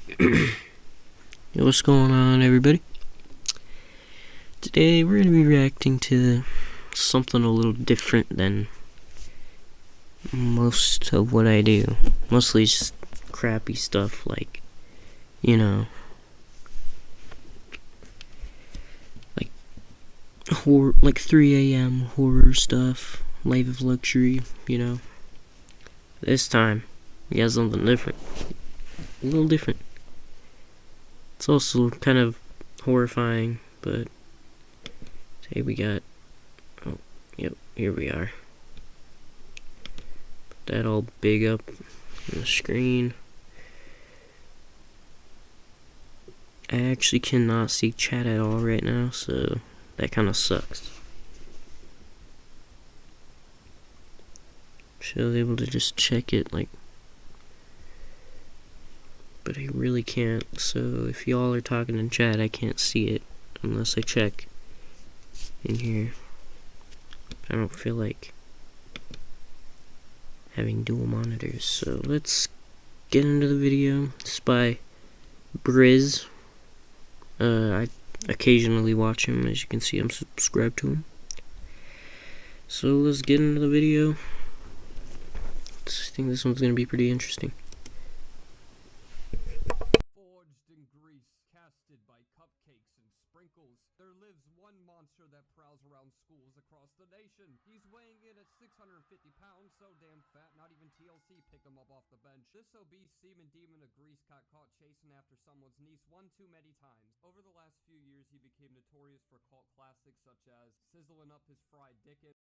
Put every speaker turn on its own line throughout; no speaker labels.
Yo, what's going on, everybody? Today we're going to be reacting to something a little different than most of what I do. Mostly just crappy stuff like, like horror, like 3 a.m. horror stuff, life of luxury, This time, we got something different. A little different. It's also kind of horrifying, but today we got, oh, yep, here we are. Put that all big up on the screen. I actually cannot see chat at all right now, so that kind of sucks. Should I was able to just check it, but I really can't, so if y'all are talking in chat, I can't see it unless I check in here. I don't feel like having dual monitors, so let's get into the video. It's by Briz. I occasionally watch him, as you can see I'm subscribed to him. So let's get into the video. I think this one's gonna be pretty interesting.
Forged in grease, casted by cupcakes and sprinkles, there lives one monster that prowls around schools across the nation. He's weighing in at 650 pounds, so damn fat, not even TLC picked him up off the bench. This obese semen demon of grease got caught chasing after someone's niece one too many times. Over the last few years, he became notorious for cult classics such as sizzling up his fried dick in.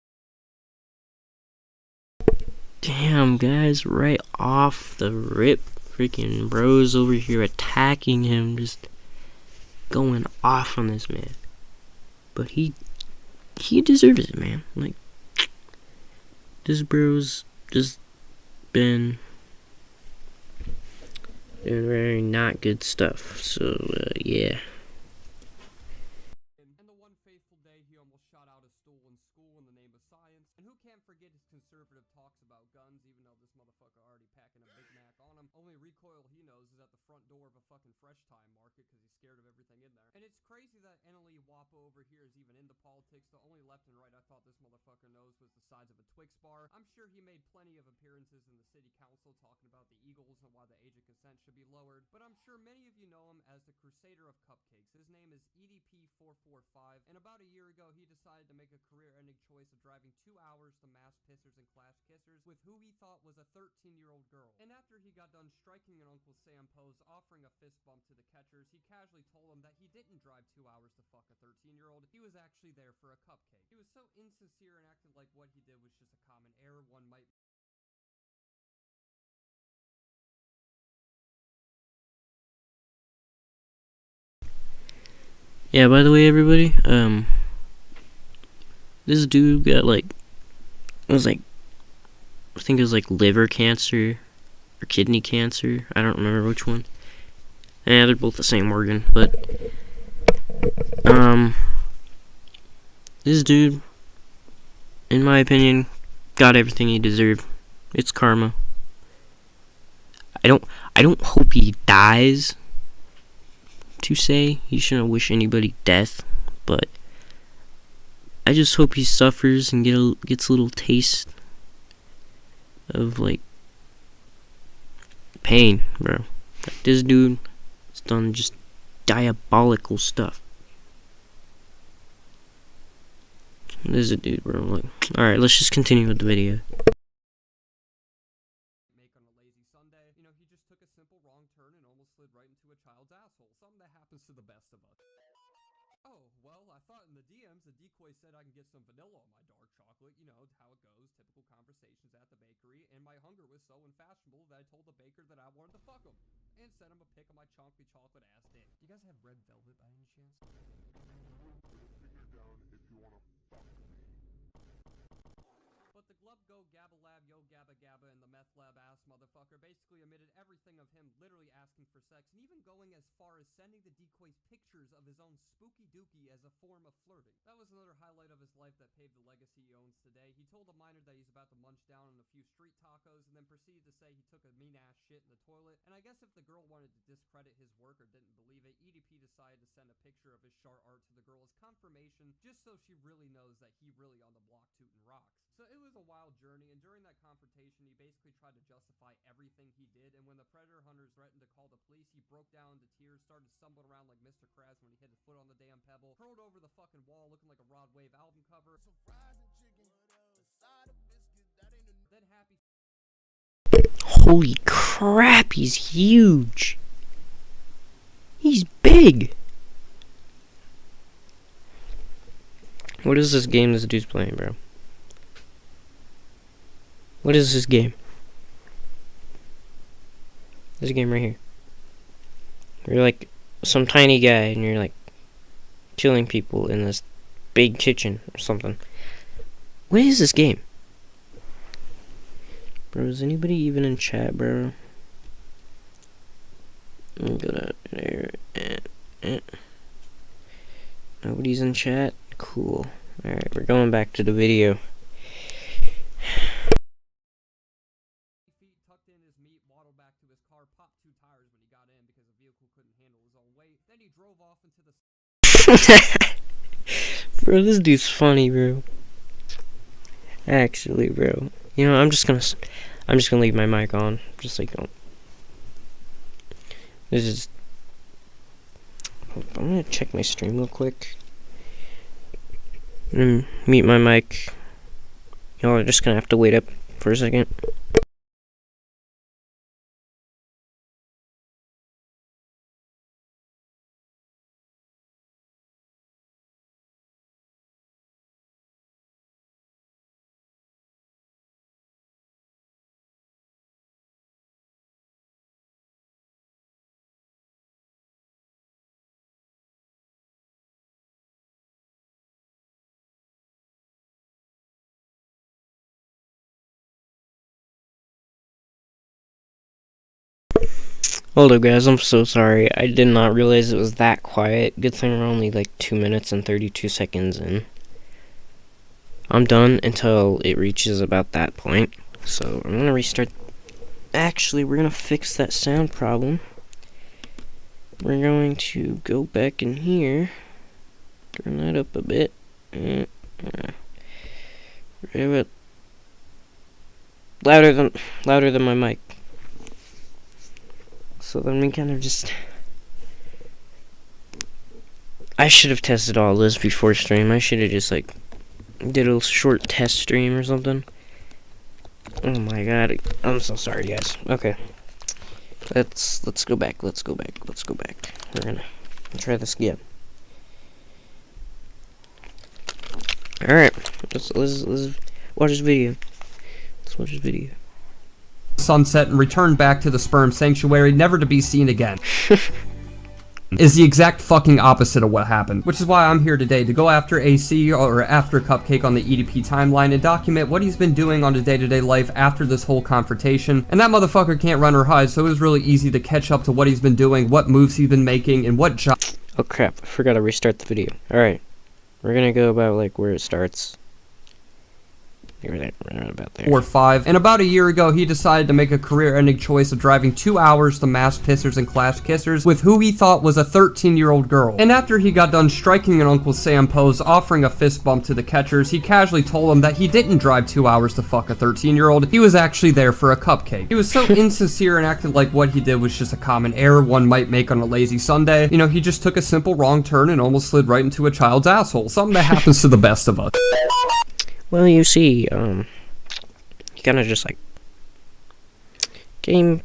Damn, guys, right off the rip, freaking bros over here attacking him, just going off on this man. But he deserves it, man. Like, this bro's just been doing very not good stuff, so, yeah.
And the one fateful day he almost shot out a stool in school in the name of science. And who can't forget his conservative talks about guns, even though this motherfucker already packing a Big Mac on him. Only recoil he knows is at the front door of a fucking Fresh Time market because he's scared of everything in there. And it's crazy that NLE Wapo over here is even into politics. The only left and right I thought this motherfucker knows was the size of a Twix bar. I'm sure he made plenty of appearances in the city council talking about the Eagles and why the age of consent should be lowered. But I'm sure many of you know him as the Crusader of Cupcakes. His name is EDP445, and about a year ago he decided to make a career-ending choice of driving 2 hours to mass pissers and clash kissers with who he thought was a 13-year-old girl. And after he got done striking an Uncle Sam pose, offering a fist bump to the catchers, he casually told them that he didn't drive 2 hours to fuck a 13-year-old. He was actually there for a cupcake. He was so insincere and acted like what he did was just a common error one might.
Yeah, by the way, everybody, this dude got, I think it was, liver cancer or kidney cancer. I don't remember which one. Yeah, they're both the same organ, but, this dude, in my opinion, got everything he deserved. It's karma. I don't hope he dies, to say. You shouldn't wish anybody death, but I just hope he suffers and gets a little taste of, pain, bro. Like, this dude has done just diabolical stuff. This is a dude, bro. Alright, let's just continue with the video.
On a lazy Sunday, he just took a simple wrong turn and almost slid right into a child's asshole. Something that happens to the best of us. Oh, well, I thought in the DMs the decoy said I can get some vanilla on my dark chocolate. You know how it goes, typical conversations at the bakery, and my hunger was so unfashionable that I told the baker that I wanted to fuck him, and sent him a pic of my chunky chocolate ass dick. Do you guys have red velvet by any chance?
Put a finger down if you wanna fuck me.
But the glub go gabba lab yo gabba gabba and the meth lab ass motherfucker basically omitted everything of him literally asking for sex and even going as far as sending the decoys pictures of his own spooky dookie as a form of flirting. That was another highlight of his life that paved the legacy he owns today. He told a minor that he's about to munch down on a few street tacos and then proceeded to say he took a mean ass shit in the toilet. And I guess if the girl wanted to discredit decided to send a picture of his chart art to the girl as confirmation, just so she really knows that he really on the block tootin' rocks. So it was a wild journey, and during that confrontation, he basically tried to justify everything he did, and when the predator hunters threatened to call the police, he broke down into tears, started stumbling around like Mr. Krabs when he hit his foot on the damn pebble, curled over the fucking wall looking like a Rod Wave album cover. Then happy.
Holy crap, he's huge. He's big. What is this game this dude's playing, bro? What is this game? This game right here. You're like some tiny guy and you're like killing people in this big kitchen or something. What is this game? Bro, is anybody even in chat, bro? Let me go down there. Nobody's in chat? Cool. Alright, we're going back to the video.
Feet tucked in his meat, waddled back to his car, popped 2 tires when he got in because the vehicle couldn't handle his own weight. Then he drove off into the...
Bro, this dude's funny, bro. Actually, bro. You know, I'm just gonna leave my mic on. Just like, this is... I'm gonna check my stream real quick. Mute my mic. Y'all are just gonna have to wait up for a second. Hold up, guys, I'm so sorry. I did not realize it was that quiet. Good thing we're only like 2 minutes and 32 seconds in. I'm done until it reaches about that point. So I'm gonna restart. Actually, we're gonna fix that sound problem. We're going to go back in here. Turn that up a bit. Rev it louder than my mic. So then we kind of just... I should have tested all this before stream. I should have just like did a short test stream or something. Oh my god, I'm so sorry, guys. Okay, let's go back. Let's go back. We're gonna try this again. All right, let's watch this video. Let's watch this video.
Sunset and returned back to the sperm sanctuary, never to be seen again. Is the exact fucking opposite of what happened, which is why I'm here today to go after AC or after Cupcake on the EDP timeline and document what he's been doing on his day-to-day life after this whole confrontation. And that motherfucker can't run or hide, so it was really easy to catch up to what he's been doing, what moves he's been making, and what job.
Oh crap, I forgot to restart the video. Alright, we're gonna go about like where it starts. We're about there.
Or 5. And about a year ago, he decided to make a career-ending choice of driving 2 hours to mass pissers and class kissers with who he thought was a 13-year-old girl. And after he got done striking an Uncle Sam pose, offering a fist bump to the catchers, he casually told them that he didn't drive 2 hours to fuck a 13-year-old. He was actually there for a cupcake. He was so insincere and acted like what he did was just a common error one might make on a lazy Sunday. You know, he just took a simple wrong turn and almost slid right into a child's asshole. Something that happens to the best of us.
Well, you see, he kind of just like came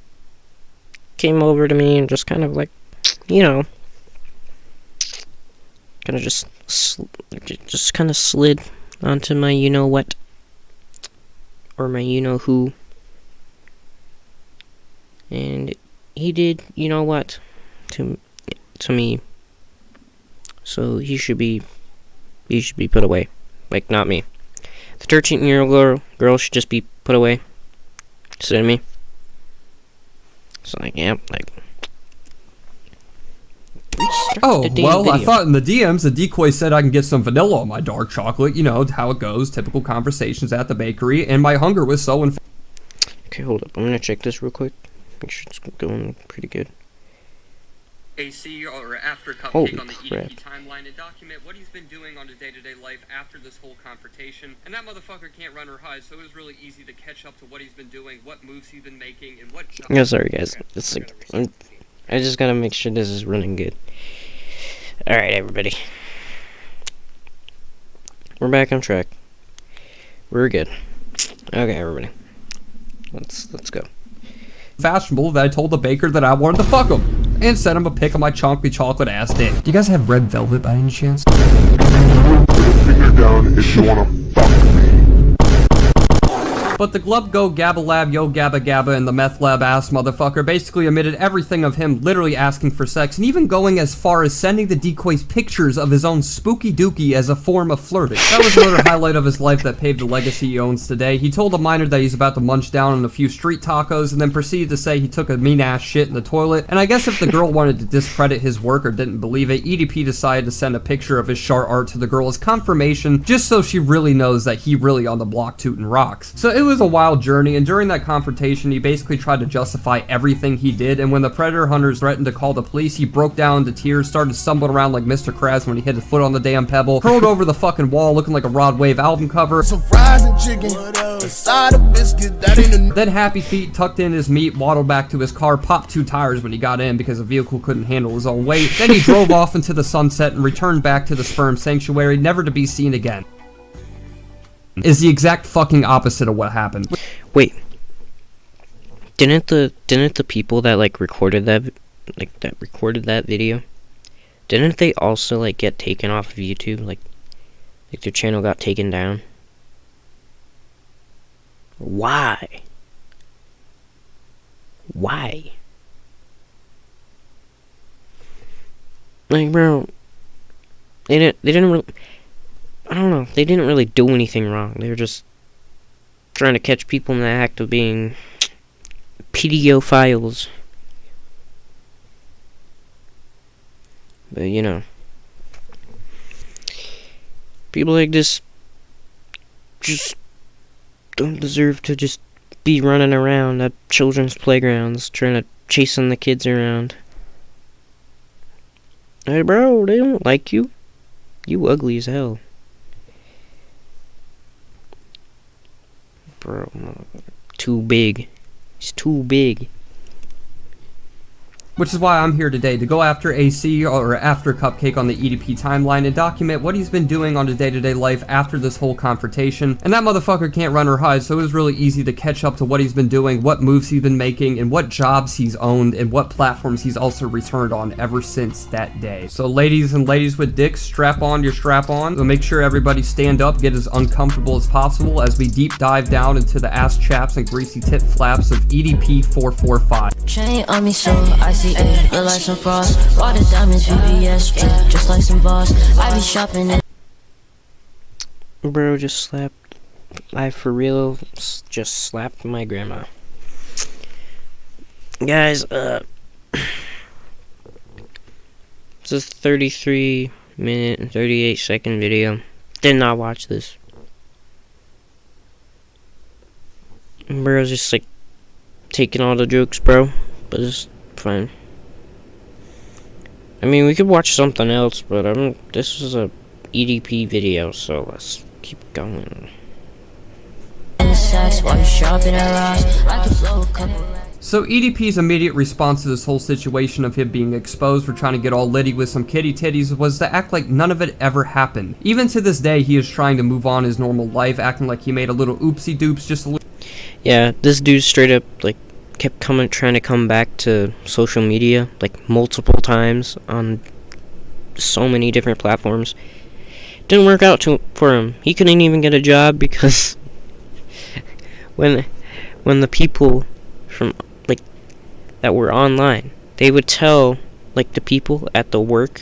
over to me and just kind of like, you know, kind of just kind of slid onto my you know what or my you know who, and he did you know what to me. So he should be put away, like not me. The 13-year-old girl should just be put away. So to me. So like, yeah, like.
Oh, well, I thought in the DMs the decoy said I can get some vanilla on my dark chocolate. You know how it goes, typical conversations at the bakery, and my hunger was so
Okay, hold up. I'm gonna check this real quick. Make sure it's going pretty good.
AC or after
Holy
Cupcake on the
crap.
EDP timeline and document what he's been doing on his day-to-day life after this whole confrontation. And that motherfucker can't run or hide, so it was really easy to catch up to what he's been doing, what moves he's been making, and what jobs.
Yeah, sorry guys. It's like I just gotta make sure this is running good. Alright, everybody. We're back on track. We're good. Okay, everybody. Let's go.
Fashionable that I told the baker that I wanted to fuck him and sent him a pic of my chunky chocolate ass dick. Do you guys have red velvet by any chance?
Put a finger down if you wanna fuck me.
But the glub go gabba lab yo gabba gabba and the meth lab ass motherfucker basically admitted everything of him literally asking for sex and even going as far as sending the decoys pictures of his own spooky dookie as a form of flirting. That was another highlight of his life that paved the legacy he owns today. He told a minor that he's about to munch down on a few street tacos and then proceeded to say he took a mean ass shit in the toilet. And I guess if the girl wanted to discredit his work or didn't believe it, EDP decided to send a picture of his chart art to the girl as confirmation just so she really knows that he really on the block tootin' rocks. So it was a wild journey, and during that confrontation he basically tried to justify everything he did, and when the predator hunters threatened to call the police, he broke down into tears, started stumbling around like Mr. Krabs when he hit his foot on the damn pebble, hurled over the fucking wall looking like a Rod Wave album cover.
Some fries and chicken, a side of biscuit, that ain't
Then Happy Feet tucked in his meat, waddled back to his car, popped 2 tires when he got in because the vehicle couldn't handle his own weight. Then he drove off into the sunset and returned back to the sperm sanctuary, never to be seen again. Is the exact fucking opposite of what happened.
Wait. Didn't the people that like recorded that video, didn't they also like get taken off of YouTube? Like their channel got taken down? Why? Why? Like, bro, they didn't really, I don't know, they didn't really do anything wrong. They were just trying to catch people in the act of being pedophiles. But, you know, people like this just don't deserve to just be running around at children's playgrounds trying to chasing the kids around. Hey, bro, they don't like you. You ugly as hell. Bro, too big. He's too big.
Which is why I'm here today, to go after AC or after Cupcake on the EDP timeline and document what he's been doing on his day-to-day life after this whole confrontation. And that motherfucker can't run or hide, so it was really easy to catch up to what he's been doing, what moves he's been making, and what jobs he's owned, and what platforms he's also returned on ever since that day. So ladies and ladies with dicks, strap on your strap on. So make sure everybody stand up, get as uncomfortable as possible as we deep dive down into the ass chaps and greasy tit flaps of EDP445.
Chain on me so icy, look like some frost. Water diamonds, VVS, just like some boss. I be shopping in.
Bro just slapped, I for real just slapped my grandma. Guys, this is a 33-minute and 38-second video. Did not watch this. Bro's just like taking all the jokes, bro, but it's fine. I mean, we could watch something else, but this is a EDP video, so let's keep going.
So EDP's immediate response to this whole situation of him being exposed for trying to get all litty with some kitty titties was to act like none of it ever happened. Even to this day, he is trying to move on his normal life, acting like he made a little oopsie doops just a little.
Yeah, this dude straight up, like, kept trying to come back to social media, like, multiple times on so many different platforms. Didn't work out for him. He couldn't even get a job because when the people from, like, that were online, they would tell, like, the people at the work,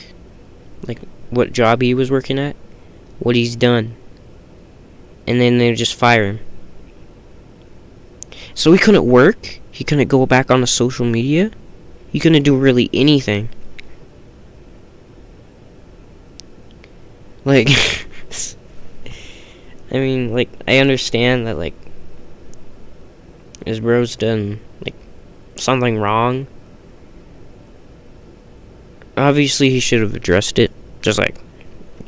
like, what job he was working at, what he's done, and then they would just fire him. So he couldn't work, he couldn't go back on the social media, he couldn't do really anything. Like, I mean, like, I understand that, like, his bro's done, like, something wrong. obviously he should have addressed it. Just like,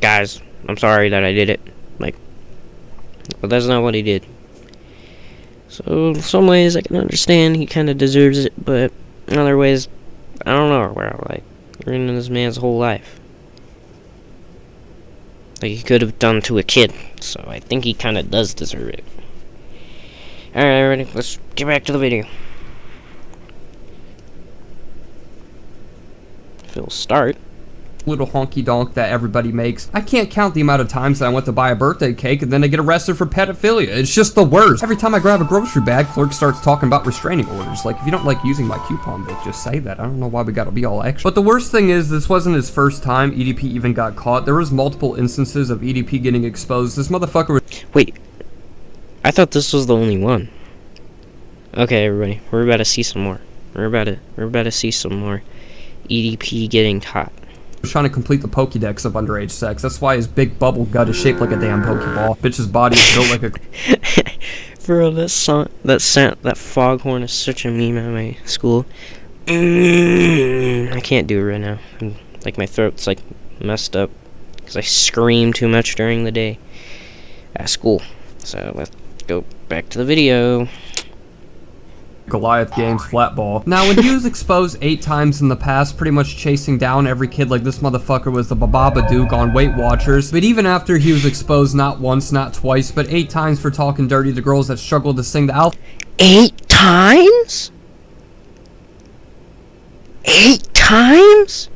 guys, I'm sorry that I did it. Like, but that's not what he did. So, in some ways, I can understand he kind of deserves it, but in other ways, I don't know, bro. Like, you're in this man's whole life. Like, he could have done to a kid, so I think he kind of does deserve it. Alright, everybody, let's get back to the video. If it'll start.
Little honky donk that everybody makes. I can't count the amount of times that I went to buy a birthday cake and then I get arrested for pedophilia. It's just the worst. Every time I grab a grocery bag, clerk starts talking about restraining orders. Like, if you don't like using my coupon book, just say that. I don't know why we gotta be all extra. But the worst thing is, this wasn't his first time EDP even got caught. There was multiple instances of EDP getting exposed. This motherfucker was—
Wait, I thought this was the only one. Okay, everybody, we're about to see some more. We're about to see some more EDP getting caught.
trying to complete the Pokédex of underage sex. That's why his big bubble gut is shaped like a damn Pokeball. Bitch's body is built like a...
Bro, that foghorn is such a meme at my school. I can't do it right now. Like, my throat's, like, messed up. Because I scream too much during the day at school. So, let's go back to the video.
Goliath Games flat ball. Now, when he was exposed 8 times in the past, pretty much chasing down every kid like this motherfucker was the Babadook on Weight Watchers, but even after he was exposed not once, not twice, but 8 times for talking dirty to girls that struggled to sing the alpha—
8 times? 8 times?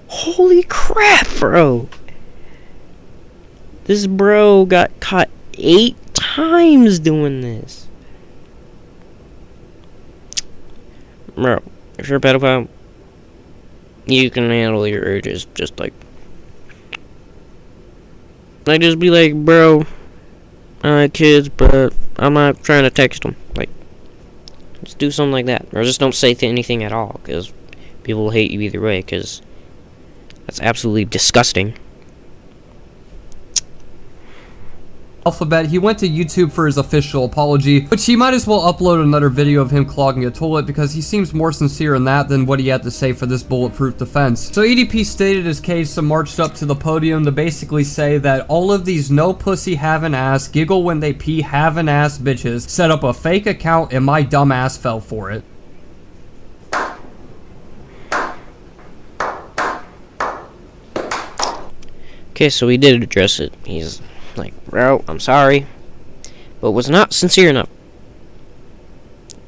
Holy crap, bro. This bro got caught 8 times doing this. Bro, if you're a pedophile, you can handle your urges, just like just be like, bro, I like kids, but I'm not trying to text them. Like, just do something like that. Or just don't say anything at all, because people will hate you either way, because that's absolutely disgusting.
Alphabet, he went to YouTube for his official apology, which he might as well upload another video of him clogging a toilet because he seems more sincere in that than what he had to say for this bulletproof defense. So EDP stated his case and marched up to the podium to basically say that all of these no pussy having ass, giggle when they pee having ass bitches set up a fake account and my dumb ass fell for it.
Okay, so he did address it. He's like, bro, I'm sorry, but was not sincere enough.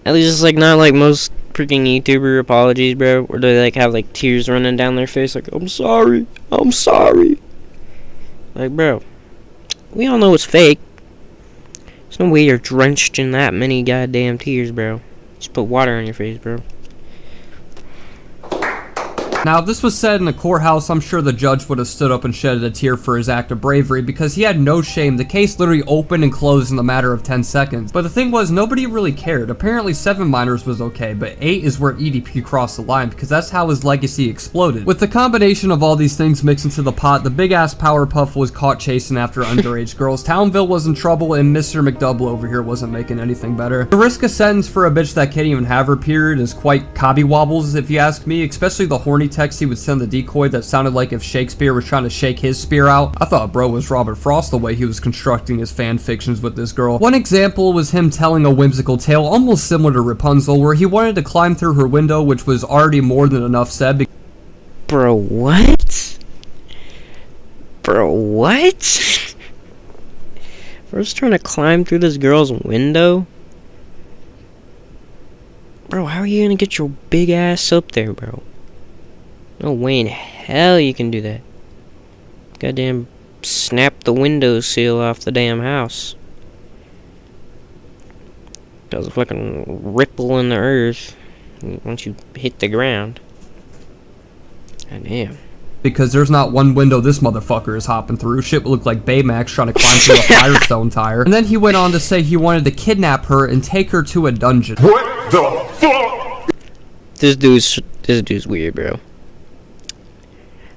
At least it's like not like most freaking YouTuber apologies, bro, where they like have like tears running down their face, like, I'm sorry. Like, bro, we all know it's fake. There's no way you're drenched in that many goddamn tears, bro. Just put water on your face, bro.
Now, if this was said in a courthouse, I'm sure the judge would have stood up and shedded a tear for his act of bravery because he had no shame. The case literally opened and closed in a matter of 10 seconds. But the thing was, nobody really cared. Apparently 7 minors was okay, but 8 is where EDP crossed the line because that's how his legacy exploded. With the combination of all these things mixed into the pot, the big-ass Powerpuff was caught chasing after underage girls, Townville was in trouble, and Mr. McDouble over here wasn't making anything better. To risk a sentence for a bitch that can't even have her period is quite cobbywobbles, if you ask me, especially the horny text he would send the decoy that sounded like if Shakespeare was trying to shake his spear out. I thought bro was Robert Frost the way he was constructing his fan fictions with this girl. One example was him telling a whimsical tale almost similar to Rapunzel where he wanted to climb through her window, which was already more than enough said.
Bro, what? Bro, what? Bro's trying to climb through this girl's window? Bro, how are you gonna get your big ass up there, bro? No way in hell you can do that. Goddamn snap the window seal off the damn house. Does a fucking ripple in the earth once you hit the ground. God damn.
Because there's not one window this motherfucker is hopping through. Shit would look like Baymax trying to climb through a Firestone tire. And then he went on to say he wanted to kidnap her and take her to a dungeon.
What the fuck?
This dude's weird, bro.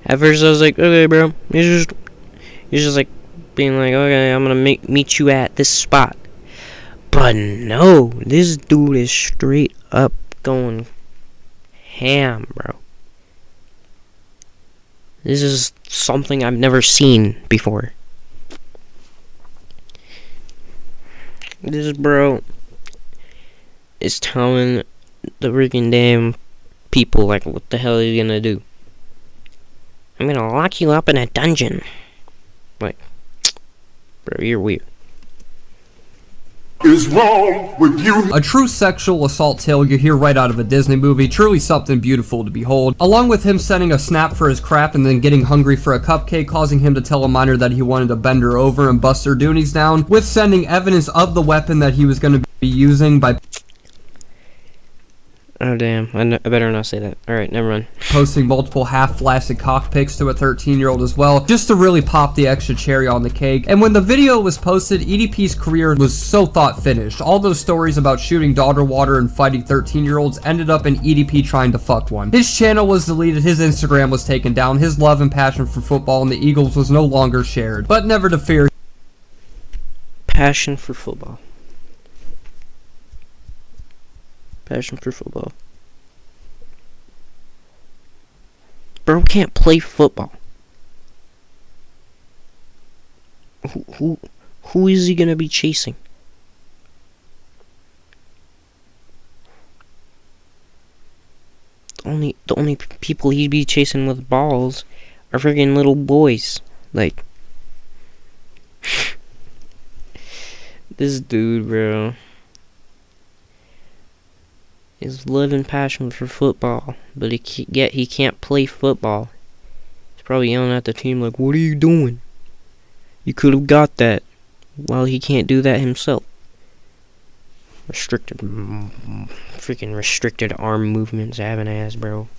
At first I was like, okay, bro, he's just like being like, okay, I'm gonna meet you at this spot. But no, this dude is straight up going ham, bro. This is something I've never seen before. This bro is telling the freaking damn people, like, what the hell are you gonna do? I'm gonna lock you up in a dungeon. Like, bro, you're weird.
Is wrong with you?
A true sexual assault tale you hear right out of a Disney movie, truly something beautiful to behold. Along with him sending a snap for his crap and then getting hungry for a cupcake, causing him to tell a minor that he wanted to bend her over and bust her doonies down, with sending evidence of the weapon that he was going to be using by
Oh damn, I better not say that. Alright, never mind.
posting multiple half-flaccid cock pics to a 13-year-old as well, just to really pop the extra cherry on the cake. And when the video was posted, EDP's career was so thought finished. All those stories about shooting daughter water and fighting 13-year-olds ended up in EDP trying to fuck one. His channel was deleted, his Instagram was taken down, his love and passion for football and the Eagles was no longer shared. But never to fear.
Passion for football. Passion for football. Bro can't play football. Who is he gonna be chasing? The only people he'd be chasing with balls are friggin' little boys. Like, this dude, bro. His love and passion for football, but he can't play football. He's probably yelling at the team like, "What are you doing? You could have got that," while he can't do that himself. Freaking restricted arm movements, having ass, bro.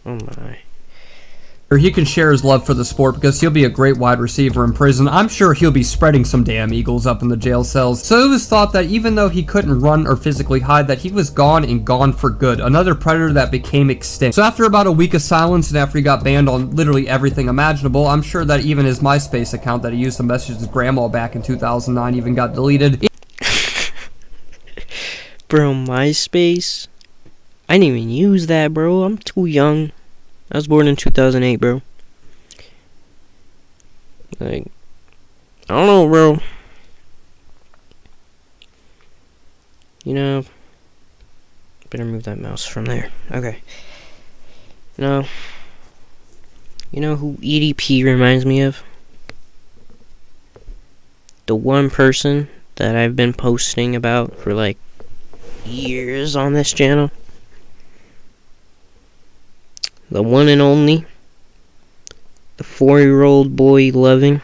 Oh my.
Or he can share his love for the sport because he'll be a great wide receiver in prison. I'm sure he'll be spreading some damn eagles up in the jail cells. So it was thought that even though he couldn't run or physically hide, that he was gone and gone for good. Another predator that became extinct. So after about a week of silence and after he got banned on literally everything imaginable, I'm sure that even his MySpace account that he used to message his grandma back in 2009 even got deleted.
Bro, MySpace? I didn't even use that, bro. I'm too young. I was born in 2008, bro. Like, I don't know, bro. You know, better move that mouse from there. Okay. You know who EDP reminds me of? The one person that I've been posting about for like years on this channel. The one and only, the 4-year-old boy loving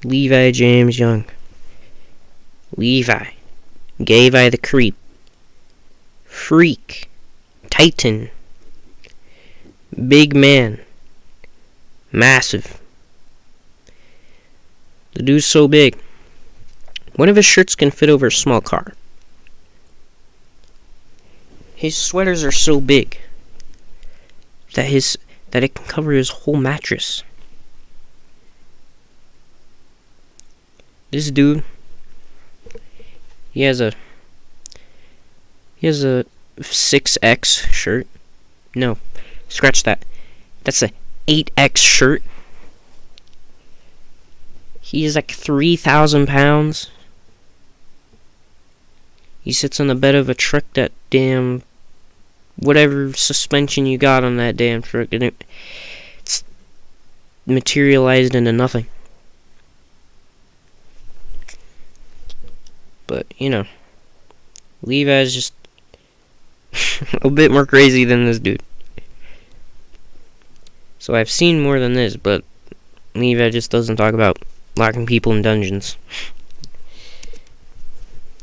Levi James Young. Levi. Gayvi the creep. Freak. Titan. Big man. Massive. The dude's so big. One of his shirts can fit over a small car. His sweaters are so big that it can cover his whole mattress. This dude, he has a 6X shirt. No, scratch that. That's a 8X shirt. He is like 3,000 pounds. He sits on the bed of a truck that damn whatever suspension you got on that damn truck, and it's materialized into nothing. But, Levi's just a bit more crazy than this dude. So I've seen more than this, but Levi just doesn't talk about locking people in dungeons.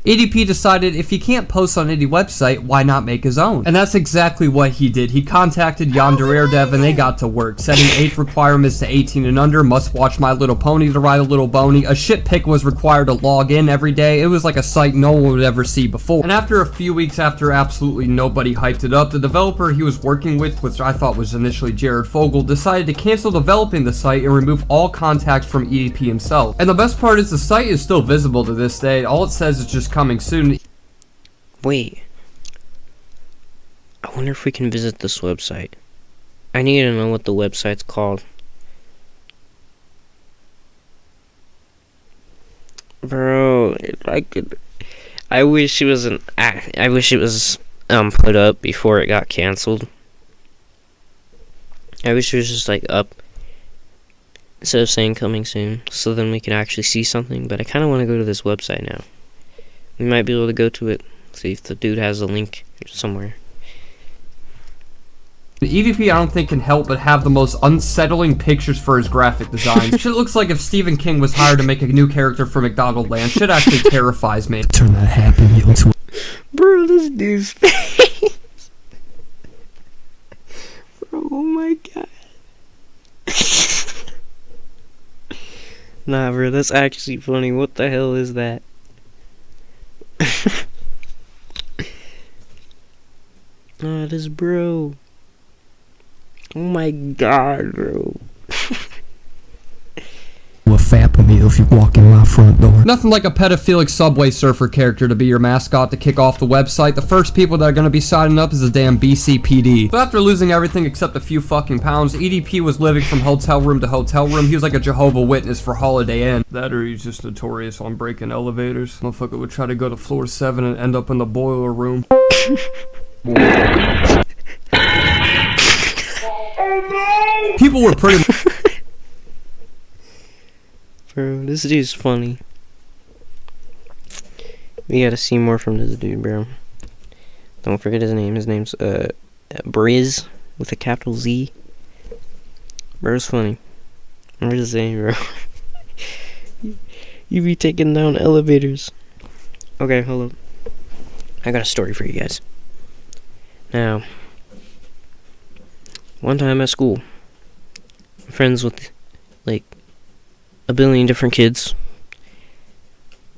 EDP decided if he can't post on any website, why not make his own? And that's exactly what he did. He contacted Yonder Air Dev and they got to work, setting age requirements to 18 and under, must watch My Little Pony to ride a little bony. A shit pic was required to log in every day. It was like a site no one would ever see before. And after a few weeks after absolutely nobody hyped it up, the developer he was working with, which I thought was initially Jared Fogle, decided to cancel developing the site and remove all contacts from EDP himself. And the best part is the site is still visible to this day. All it says is just coming soon.
Wait. I wonder if we can visit this website. I need to know what the website's called. Bro, I wish it was put up before it got canceled. I wish it was just like up instead of saying coming soon, so then we can actually see something. But I kind of want to go to this website now. We might be able to go to it, see if the dude has a link somewhere.
The EDP, I don't think, can help but have the most unsettling pictures for his graphic designs. Shit looks like if Stephen King was hired to make a new character for McDonald Land. Shit actually terrifies me.
Turn that Happy Meal into
Bro, this dude's face. Bro, oh my god. Nah, bro, that's actually funny. What the hell is that? Oh, this bro. Oh my god, bro.
a Happy Meal if you walk in my front door.
Nothing like a pedophilic Subway Surfer character to be your mascot to kick off the website. The first people that are going to be signing up is the damn BCPD. So after losing everything except a few fucking pounds, EDP was living from hotel room to hotel room. He was like a Jehovah's Witness for Holiday Inn. That or he's just notorious on breaking elevators. Motherfucker would try to go to floor 7 and end up in the boiler room. People were pretty
Bro, this dude's funny. We gotta see more from this dude, bro. Don't forget his name. His name's Briz with a capital Z. Bro's funny. I'm just saying, bro. You be taking down elevators. Okay, hold up. I got a story for you guys. Now, one time at school, I'm friends with like a billion different kids,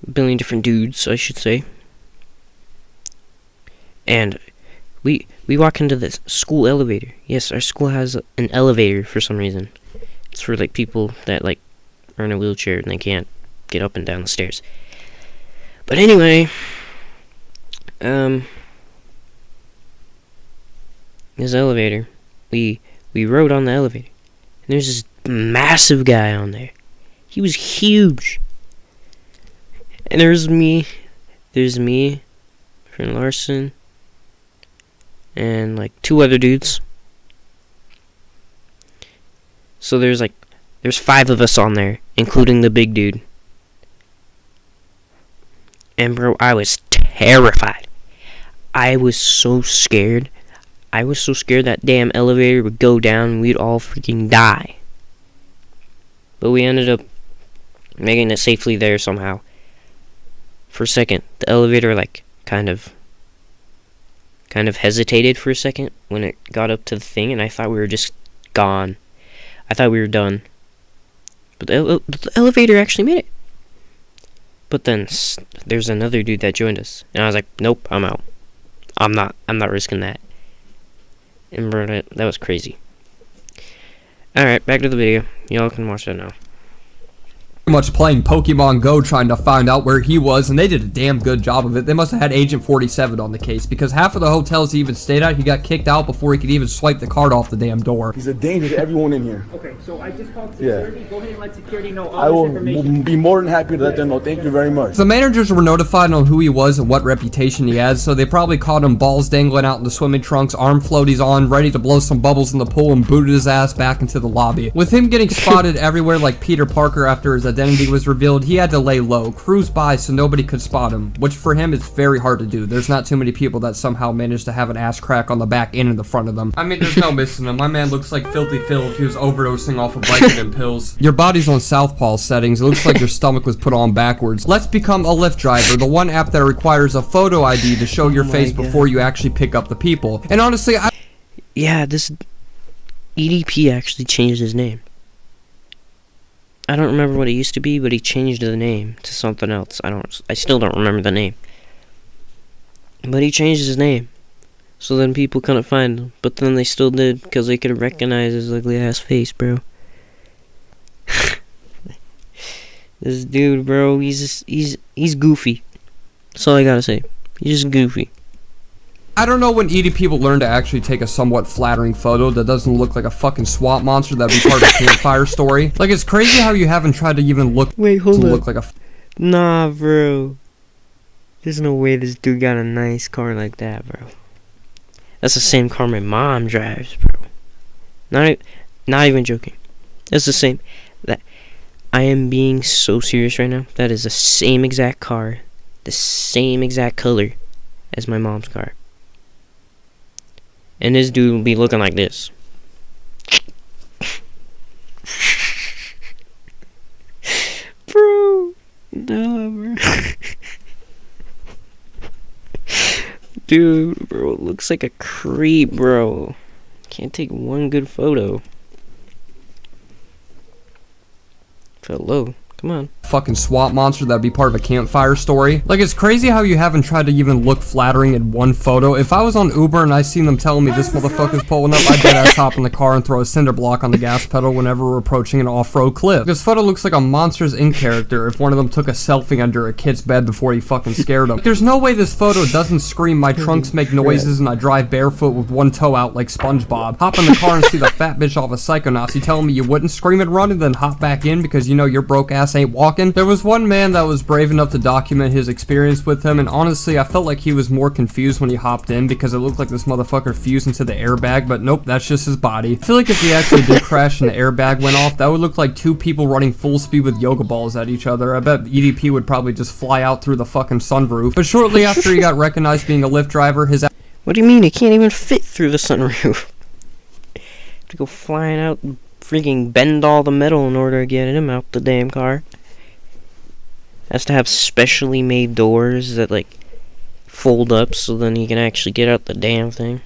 a billion different dudes, I should say. And we walk into this school elevator. Yes, our school has an elevator for some reason. It's for like people that like are in a wheelchair and they can't get up and down the stairs. But anyway, this elevator, we rode on the elevator, and there's this massive guy on there. He was huge. And there's me, friend Larson, and like 2 other dudes. So there's 5 of us on there, including the big dude. And bro, I was terrified. I was so scared. I was so scared that damn elevator would go down and we'd all freaking die. But we ended up making it safely there somehow. For a second, the elevator like kind of hesitated for a second when it got up to the thing, and I thought we were just gone. I thought we were done. But the elevator actually made it. But then there's another dude that joined us, and I was like, nope, I'm out. I'm not risking that. And bro, that was crazy. Alright, back to the video. Y'all can watch that now.
much playing Pokemon Go trying to find out where he was, and they did a damn good job of it. They must have had Agent 47 on the case, because half of the hotels he even stayed at, he got kicked out before he could even swipe the card off the damn door.
He's a danger to everyone in here.
Okay, so I just called security. Go ahead and let security know all
I
this
will
information.
be more than happy to let them know. Thank you very much.
The managers were notified on who he was and what reputation he has, so they probably caught him balls dangling out in the swimming trunks, arm floaties on, ready to blow some bubbles in the pool, and booted his ass back into the lobby. With him getting spotted everywhere like Peter Parker after his identity was revealed, he had to lay low, cruise by so nobody could spot him, which for him is very hard to do. There's not too many people that somehow manage to have an ass crack on the back and in the front of them. I mean, there's no missing him. My man looks like Filthy Phil if he was overdosing off of Vicodin pills. Your body's on southpaw settings. It looks like your stomach was put on backwards. Let's become a Lyft driver, the one app that requires a photo ID to show your face before you actually pick up the people. And honestly,
Yeah, this EDP actually changed his name. I don't remember what it used to be, but he changed the name to something else. I still don't remember the name. But he changed his name. So then people couldn't find him. But then they still did, because they could recognize his ugly ass face, bro. This dude, bro, he's goofy. That's all I gotta say. He's just goofy.
I don't know when EDP will learn to actually take a somewhat flattering photo that doesn't look like a fucking swamp monster that'd be part of a campfire story. Like, it's crazy how you haven't tried to even look look like a
Nah, bro. There's no way this dude got a nice car like that, bro. That's the same car my mom drives, bro. Not even joking. That's the same. That I am being so serious right now. That is the same exact car, the same exact color as my mom's car. And this dude will be looking like this. Bro. Nah, bro. Dude, bro, it looks like a creep, bro. Can't take one good photo. Felt low. Come on.
Fucking swamp monster that'd be part of a campfire story. Like, it's crazy how you haven't tried to even look flattering in one photo. If I was on Uber and I seen them telling me this motherfucker's pulling up, I'd deadass hop in the car and throw a cinder block on the gas pedal whenever we're approaching an off-road cliff. This photo looks like a Monsters Inc. character if one of them took a selfie under a kid's bed before he fucking scared him. There's no way this photo doesn't scream my trunks make noises and I drive barefoot with one toe out like SpongeBob. Hop in the car and see the fat bitch off a Psychonauts. Telling me you wouldn't scream and run and then hop back in because you know your broke ass ain't walking? There was one man that was brave enough to document his experience with him, and honestly, I felt like he was more confused when he hopped in because it looked like this motherfucker fused into the airbag, but nope, that's just his body. I feel like if he actually did crash and the airbag went off, that would look like two people running full speed with yoga balls at each other. I bet EDP would probably just fly out through the fucking sunroof. But shortly after he got recognized being a Lyft driver, his
What do you mean? It can't even fit through the sunroof. To go flying out and freaking bend all the metal in order to get him out the damn car. Has to have specially made doors that like fold up so then he can actually get out the damn thing.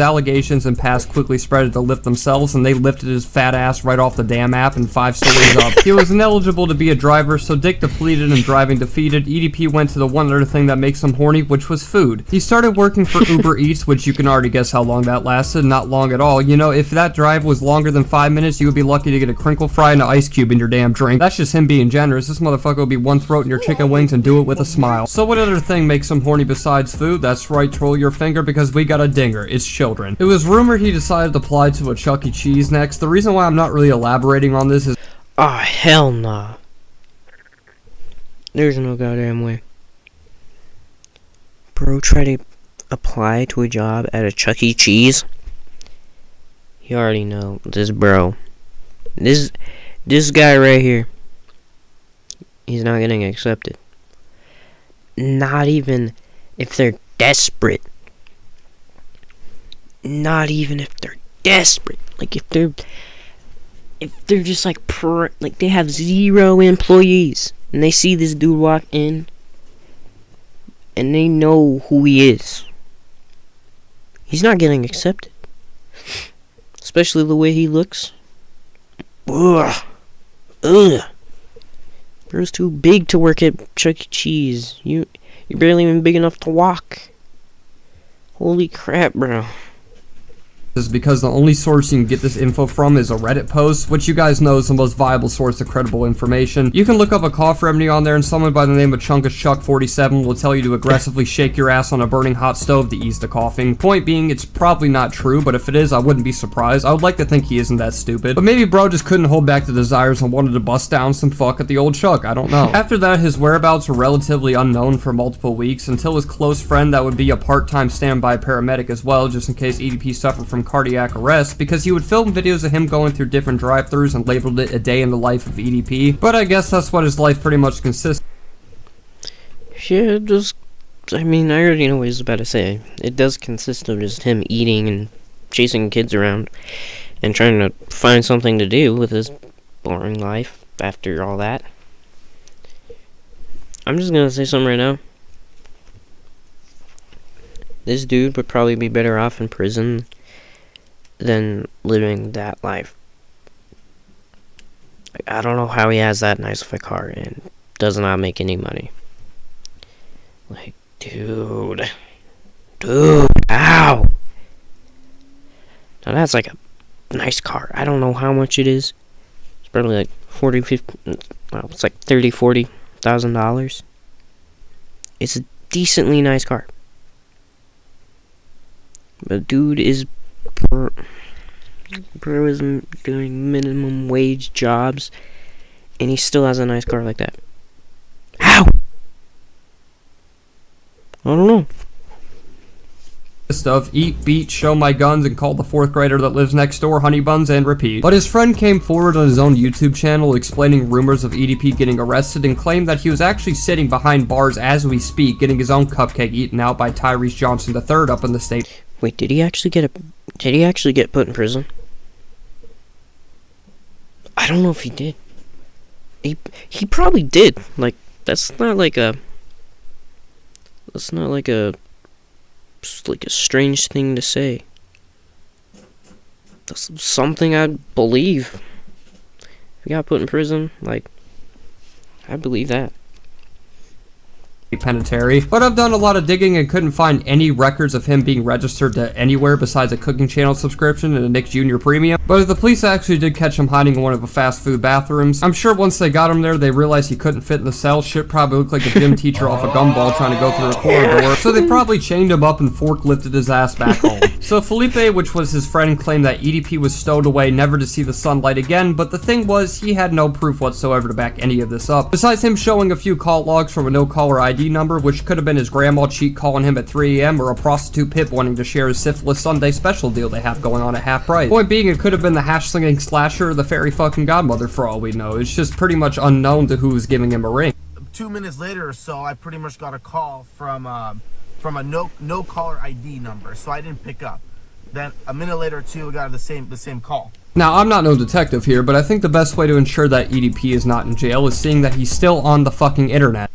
allegations and past quickly spread to Lyft themselves, and they lifted his fat ass right off the damn app and 5 stories up. He was ineligible to be a driver, so dick depleted and driving defeated, EDP went to the one other thing that makes him horny, which was food. He started working for Uber Eats, which you can already guess how long that lasted. Not long at all. You know, if that drive was longer than 5 minutes, you would be lucky to get a crinkle fry and an ice cube in your damn drink. That's just him being generous. This motherfucker will be one throat in your chicken wings and do it with a smile. So what other thing makes him horny besides food? That's right, troll your finger, because we got a dinger. It's children. It was rumored he decided to apply to a Chuck E. Cheese next. The reason why I'm not really elaborating on this is...
Ah, hell nah. There's no goddamn way. Bro tried to apply to a job at a Chuck E. Cheese. You already know this bro. This guy right here. He's not getting accepted. Not even if they're desperate. Not even if they're desperate. Like if they're just like they have 0 employees and they see this dude walk in and they know who he is. He's not getting accepted. Especially the way he looks. Ugh. Ugh. Bro's too big to work at Chuck E. Cheese. You're barely even big enough to walk. Holy crap, bro.
Is because the only source you can get this info from is a Reddit post, which you guys know is the most viable source of credible information. You can look up a cough remedy on there, and someone by the name of Chunkus Chuck 47 will tell you to aggressively shake your ass on a burning hot stove to ease the coughing. Point being, it's probably not true, but if it is, I wouldn't be surprised. I would like to think he isn't that stupid. But maybe bro just couldn't hold back the desires and wanted to bust down some fuck at the old Chuck. I don't know. After that, his whereabouts were relatively unknown for multiple weeks, until his close friend that would be a part-time standby paramedic as well, just in case EDP suffered from cardiac arrest, because he would film videos of him going through different drive-thrus and labeled it a day in the life of EDP. But I guess that's what his life pretty much consists.
Yeah, I already know what he's about to say. It does consist of just him eating and chasing kids around and trying to find something to do with his boring life after all that. I'm just gonna say something right now. This dude would probably be better off in prison than living that life. Like, I don't know how he has that nice of a car and does not make any money. Like, dude, ow! Now that's like a nice car. I don't know how much it is. It's probably like it's like $30,000-$40,000. It's a decently nice car. But dude is bro is doing minimum wage jobs, and he still has a nice car like that. How? I don't know.
Of eat, beat, show my guns, and call the 4th grader that lives next door honey buns and repeat. But his friend came forward on his own YouTube channel explaining rumors of EDP getting arrested and claimed that he was actually sitting behind bars as we speak, getting his own cupcake eaten out by Tyrese Johnson III up in the state.
Wait, did he actually get put in prison? I don't know if he did. He probably did. Like, that's not like a strange thing to say. That's something I believe. If he got put in prison, like, I believe that.
Penitentiary, but I've done a lot of digging and couldn't find any records of him being registered to anywhere besides a cooking channel subscription and a Nick Jr. premium. But the police actually did catch him hiding in one of the fast food bathrooms. I'm sure once they got him there, they realized he couldn't fit in the cell. Shit probably looked like a gym teacher off a gumball trying to go through a corridor. So they probably chained him up and forklifted his ass back home. So Felipe, which was his friend, claimed that EDP was stowed away never to see the sunlight again, but the thing was, he had no proof whatsoever to back any of this up. Besides him showing a few call logs from a no-caller ID number, which could have been his grandma cheat calling him at 3 a.m. or a prostitute pip wanting to share his syphilis Sunday special deal they have going on at half price. Point being, it could have been the hash-slinging slasher or the fairy fucking godmother for all we know. It's just pretty much unknown to who was giving him a ring.
2 minutes later or so, I pretty much got a call from a no caller ID number, so I didn't pick up. Then a minute later or two, I got the same call.
Now, I'm not no detective here, but I think the best way to ensure that EDP is not in jail is seeing that he's still on the fucking internet.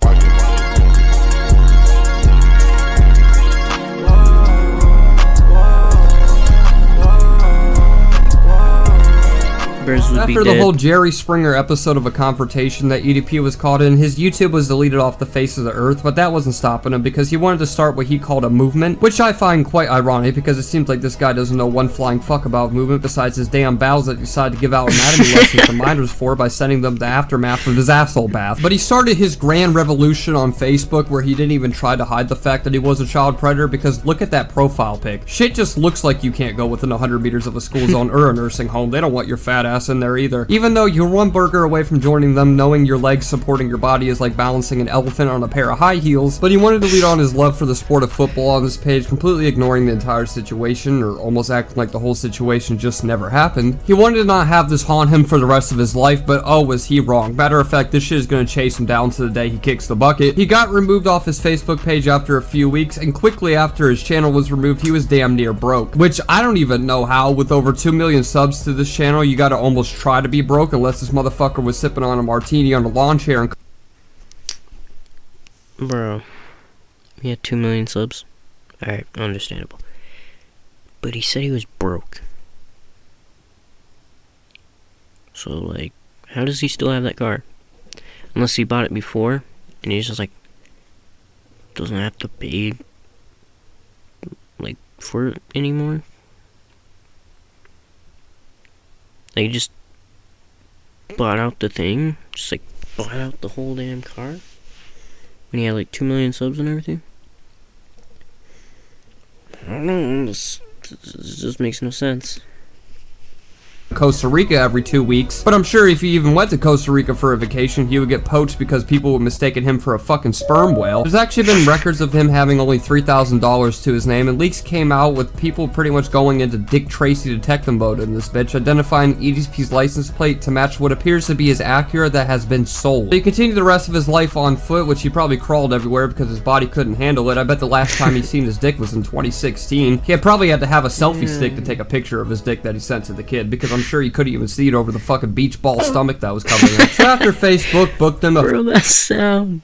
After the whole Jerry Springer episode of a confrontation that EDP was caught in, his YouTube was deleted off the face of the earth, but that wasn't stopping him because he wanted to start what he called a movement, which I find quite ironic because it seems like this guy doesn't know one flying fuck about movement besides his damn bowels that he decided to give out anatomy lessons to minors for by sending them the aftermath of his asshole bath. But he started his grand revolution on Facebook where he didn't even try to hide the fact that he was a child predator because look at that profile pic. Shit just looks like you can't go within 100 meters of a school zone or a nursing home. They don't want your fat ass in there either. Even though you're one burger away from joining them, knowing your legs supporting your body is like balancing an elephant on a pair of high heels, but he wanted to lead on his love for the sport of football on this page, completely ignoring the entire situation, or almost acting like the whole situation just never happened. He wanted to not have this haunt him for the rest of his life, but oh, was he wrong. Matter of fact, this shit is gonna chase him down to the day he kicks the bucket. He got removed off his Facebook page after a few weeks, and quickly after his channel was removed, he was damn near broke. Which, I don't even know how. With over 2 million subs to this channel, you gotta almost try to be broke unless this motherfucker was sipping on a martini on a lawn chair and...
Bro, he had 2 million subs. Alright, understandable. But he said he was broke. So, like, how does he still have that car? Unless he bought it before, and he's just like, doesn't have to pay, like, for it anymore? Like, he just bought out the thing? Just, like, bought out the whole damn car? When he had, like, 2 million subs and everything? I don't know, this just makes no sense.
Costa Rica every 2 weeks, but I'm sure if he even went to Costa Rica for a vacation, he would get poached because people would mistaken him for a fucking sperm whale. There's actually been records of him having only $3,000 to his name, and leaks came out with people pretty much going into Dick Tracy detective mode in this bitch, identifying EDP's license plate to match what appears to be his Acura that has been sold. He continued the rest of his life on foot, which he probably crawled everywhere because his body couldn't handle it. I bet the last time he seen his dick was in 2016. He had probably had to have a selfie stick to take a picture of his dick that he sent to the kid, because I'm sure he couldn't even see it over the fucking beach ball stomach that was covering it. So after Facebook booked him a...
Bro, that sound...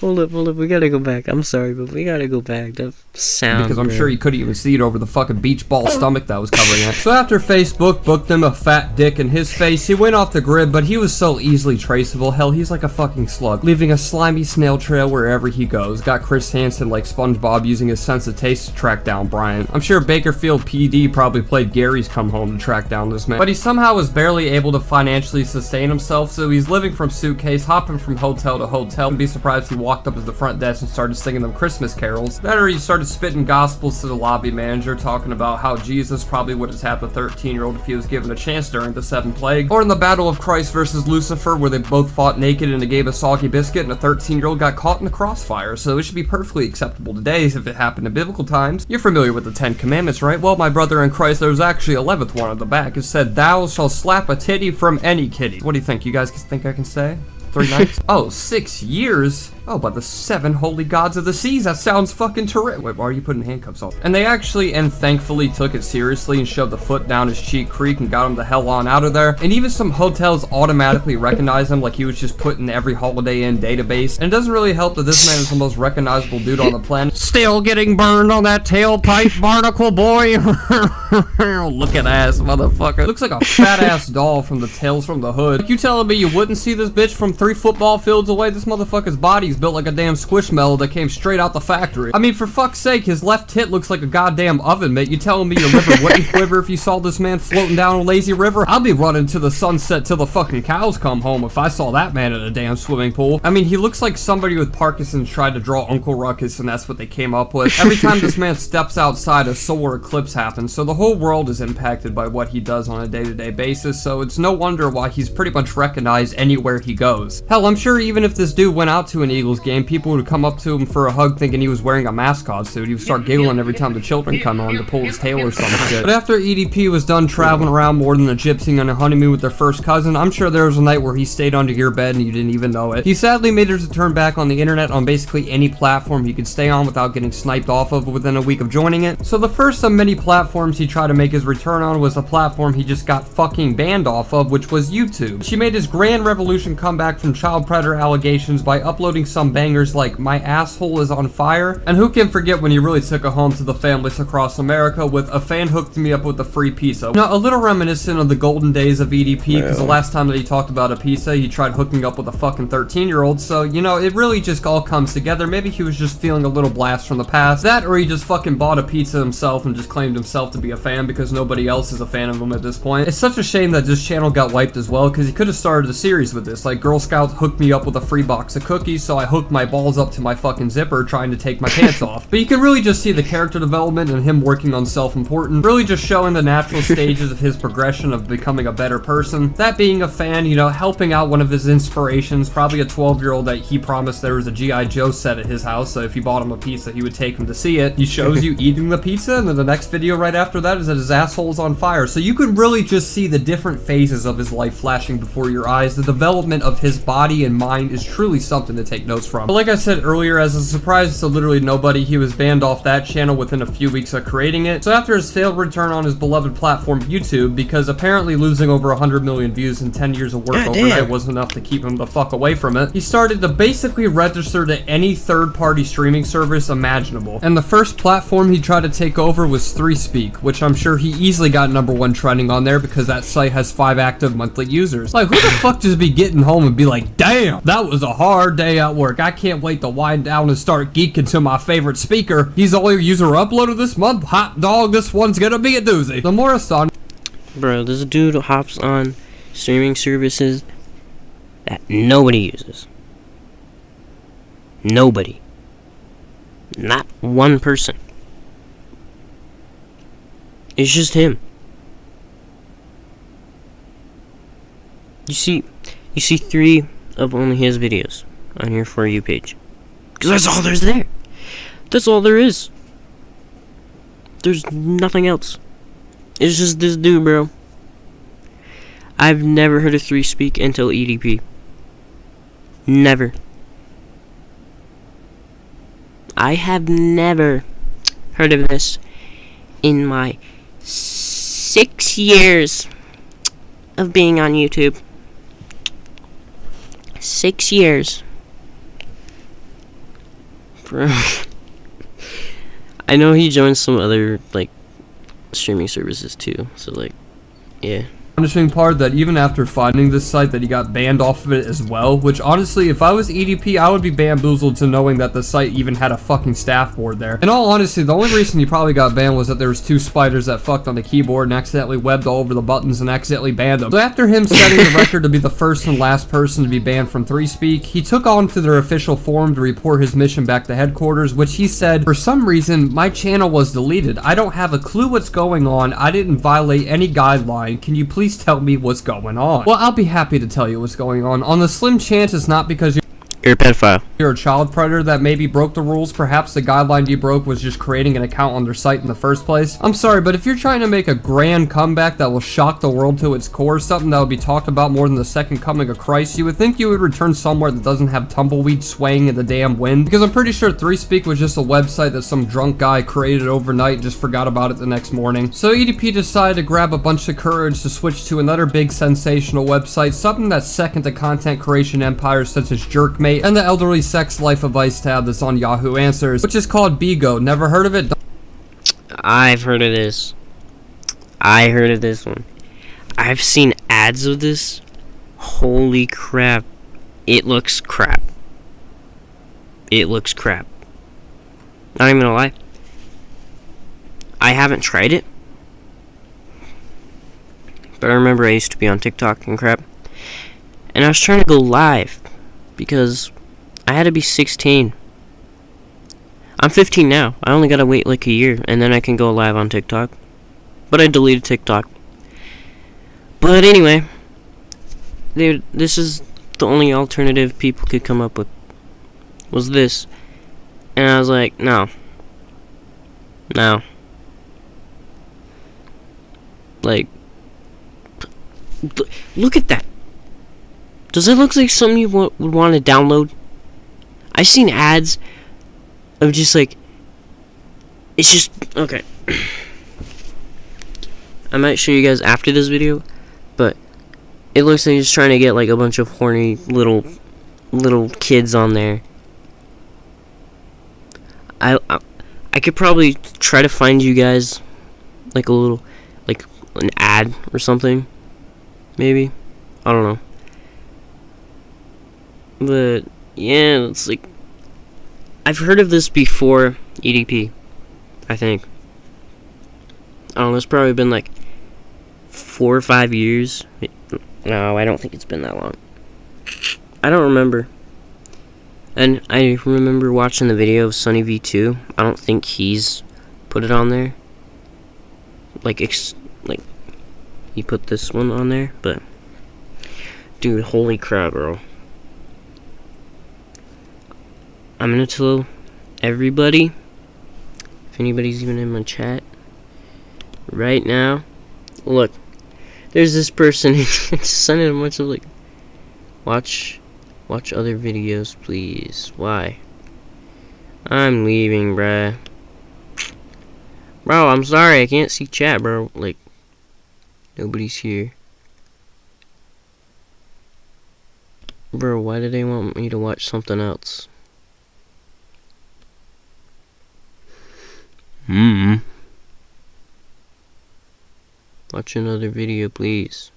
Hold up, we gotta go back. I'm sorry, but we gotta go back. That sound,
because I'm sure he couldn't even see it over the fucking beach ball stomach that was covering it. So after Facebook booked him a fat dick in his face, he went off the grid, but he was so easily traceable. Hell, he's like a fucking slug, leaving a slimy snail trail wherever he goes. Got Chris Hansen like SpongeBob using his sense of taste to track down Brian. I'm sure Bakerfield PD probably played Gary's Come Home to track down this man. But he somehow was barely able to financially sustain himself, so he's living from suitcase, hopping from hotel to hotel, and be surprised he walked walked up to the front desk and started singing them Christmas carols. That or he started spitting gospels to the lobby manager, talking about how Jesus probably would have tapped a 13-year-old if he was given a chance during the 7th plague. Or in the Battle of Christ versus Lucifer, where they both fought naked and they gave a soggy biscuit and a 13-year-old got caught in the crossfire. So it should be perfectly acceptable today if it happened in biblical times. You're familiar with the 10 Commandments, right? Well, my brother in Christ, there's actually 11th one on the back. It said, "Thou shalt slap a titty from any kitty." What do you think? You guys think I can stay? 3 nights? Oh, 6 years? Oh, by the 7 holy gods of the seas, that sounds fucking terrific. Wait, why are you putting handcuffs on? And they actually and thankfully took it seriously and shoved a foot down his cheek creek and got him the hell on out of there. And even some hotels automatically recognized him like he was just put in every Holiday Inn database. And it doesn't really help that this man is the most recognizable dude on the planet. Still getting burned on that tailpipe, barnacle boy. Look at ass, motherfucker. Looks like a fat ass doll from the Tales from the Hood. Like, you telling me you wouldn't see this bitch from 3 football fields away? This motherfucker's body's built like a damn squishmallow that came straight out the factory. I mean, for fuck's sake, his left tit looks like a goddamn oven mitt. You telling me your liver wouldn't quiver if you saw this man floating down a lazy river? I'll be running to the sunset till the fucking cows come home if I saw that man in a damn swimming pool. I mean, he looks like somebody with Parkinson's tried to draw Uncle Ruckus and that's what they came up with. Every time this man steps outside, a solar eclipse happens, so the whole world is impacted by what he does on a day-to-day basis, so it's no wonder why he's pretty much recognized anywhere he goes. Hell, I'm sure even if this dude went out to an Eagles game, people would come up to him for a hug thinking he was wearing a mascot suit. He would start giggling every time the children come on to pull his tail or some shit. But after EDP was done traveling around more than a gypsy on a honeymoon with their first cousin, I'm sure there was a night where he stayed under your bed and you didn't even know it. He sadly made his return back on the internet on basically any platform he could stay on without getting sniped off of within a week of joining it. So the first of many platforms he tried to make his return on was the platform he just got fucking banned off of, which was YouTube. She made his grand revolution comeback from child predator allegations by uploading some bangers like "My Asshole is on Fire," and who can forget when he really took it home to the families across America with "A fan hooked me up with a free pizza." Now, a little reminiscent of the golden days of EDP, because the last time that he talked about a pizza, he tried hooking up with a fucking 13-year-old, so, you know, it really just all comes together. Maybe he was just feeling a little blast from the past. That, or he just fucking bought a pizza himself and just claimed himself to be a fan because nobody else is a fan of him at this point. It's such a shame that this channel got wiped as well, because he could have started a series with this, like Girl Scouts hooked me up with a free box of cookies, so I hooked my balls up to my fucking zipper trying to take my pants off. But you can really just see the character development and him working on self-importance, really just showing the natural stages of his progression of becoming a better person. That being a fan, you know, helping out one of his inspirations, probably a 12-year-old that he promised there was a G.I. Joe set at his house, so if you bought him a pizza, he would take him to see it. He shows you eating the pizza, and then the next video right after that is that his asshole's on fire. So you can really just see the different phases of his life flashing before your eyes. The development of his body and mind is truly something to take notes from. But like I said earlier, as a surprise to literally nobody, he was banned off that channel within a few weeks of creating it. So after his failed return on his beloved platform YouTube, because apparently losing over 100 million views in 10 years of work overnight wasn't enough to keep him the fuck away from it, he started to basically register to any third-party streaming service imaginable. And the first platform he tried to take over was 3Speak, which I'm sure he easily got #1 trending on there because that site has 5 active monthly users. Like, who the fuck just be getting home and be like, damn, that was a hard day at work. I can't wait to wind down and start geeking to my favorite speaker. He's the only user uploaded this month. Hot dog, this one's gonna be a doozy. The more astonishing.
Bro, this dude hops on streaming services that nobody uses. Nobody. Not one person. It's just him. You see 3 of only his videos on your For You page. Because that's all there's there. That's all there is. There's nothing else. It's just this dude, bro. I've never heard of 3Speak until EDP. Never. I have never heard of this in my 6 years of being on YouTube. 6 years. Bro. I know he joined some other, like, streaming services too, so, like, yeah.
punishing part that even after finding this site that he got banned off of it as well, which honestly, if I was EDP, I would be bamboozled to knowing that the site even had a fucking staff board there. In all honesty, the only reason he probably got banned was that there was 2 spiders that fucked on the keyboard and accidentally webbed all over the buttons and accidentally banned him. So after him setting the record to be the first and last person to be banned from 3Speak, he took on to their official forum to report his mission back to headquarters, which he said, "For some reason, my channel was deleted. I don't have a clue what's going on. I didn't violate any guideline. Can you please tell me what's going on?" Well, I'll be happy to tell you what's going on. On the slim chance it's not because
You're a pedophile.
you're a child predator that maybe broke the rules. Perhaps the guideline you broke was just creating an account on their site in the first place. I'm sorry, but if you're trying to make a grand comeback that will shock the world to its core, something that will be talked about more than the second coming of Christ, you would think you would return somewhere that doesn't have tumbleweed swaying in the damn wind. Because I'm pretty sure 3Speak was just a website that some drunk guy created overnight and just forgot about it the next morning. So EDP decided to grab a bunch of courage to switch to another big sensational website, something that's second to content creation empires such as Jerkmate and the elderly sex life advice tab that's on Yahoo Answers, which is called Bigo. Never heard of it?
I've heard of this. I heard of this one. I've seen ads of this. Holy crap. It looks crap. It looks crap. Not even gonna lie. I haven't tried it. But I remember I used to be on TikTok and crap. And I was trying to go live because I had to be 16. I'm 15 now. I only gotta wait like a year and then I can go live on TikTok. But I deleted TikTok. But anyway, dude, this is the only alternative people could come up with. Was this. And I was like, no. No. Like, look at that. Does it look like something you would want to download? I've seen ads of just like, it's just, okay. I might show you guys after this video, but it looks like he's trying to get like a bunch of horny little kids on there. I could probably try to find you guys like a little, like an ad or something, maybe. I don't know. But yeah, it's like, I've heard of this before EDP, I think. I don't know, it's probably been like 4 or 5 years. No, I don't think it's been that long. I don't remember. And I remember watching the video of Sunny V2. I don't think he's put it on there. Like he put this one on there, but dude, holy crap, bro. I'm gonna tell everybody, if anybody's even in my chat right now, look, there's this person who's sending a bunch of like, watch other videos, please. Why? I'm leaving, bruh. Bro, I'm sorry, I can't see chat, bro. Like, nobody's here. Bro, why do they want me to watch something else? Watch another video, please.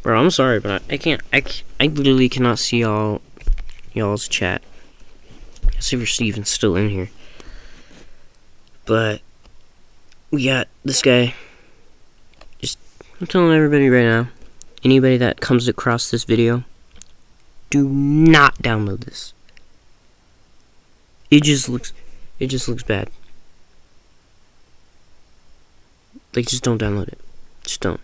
Bro, I'm sorry, but I can't. I literally cannot see y'all's chat. Let's see if Steven's still in here. But we got this guy. Just, I'm telling everybody right now, anybody that comes across this video, do not download this. It just looks bad. Like, just don't download it. Just don't.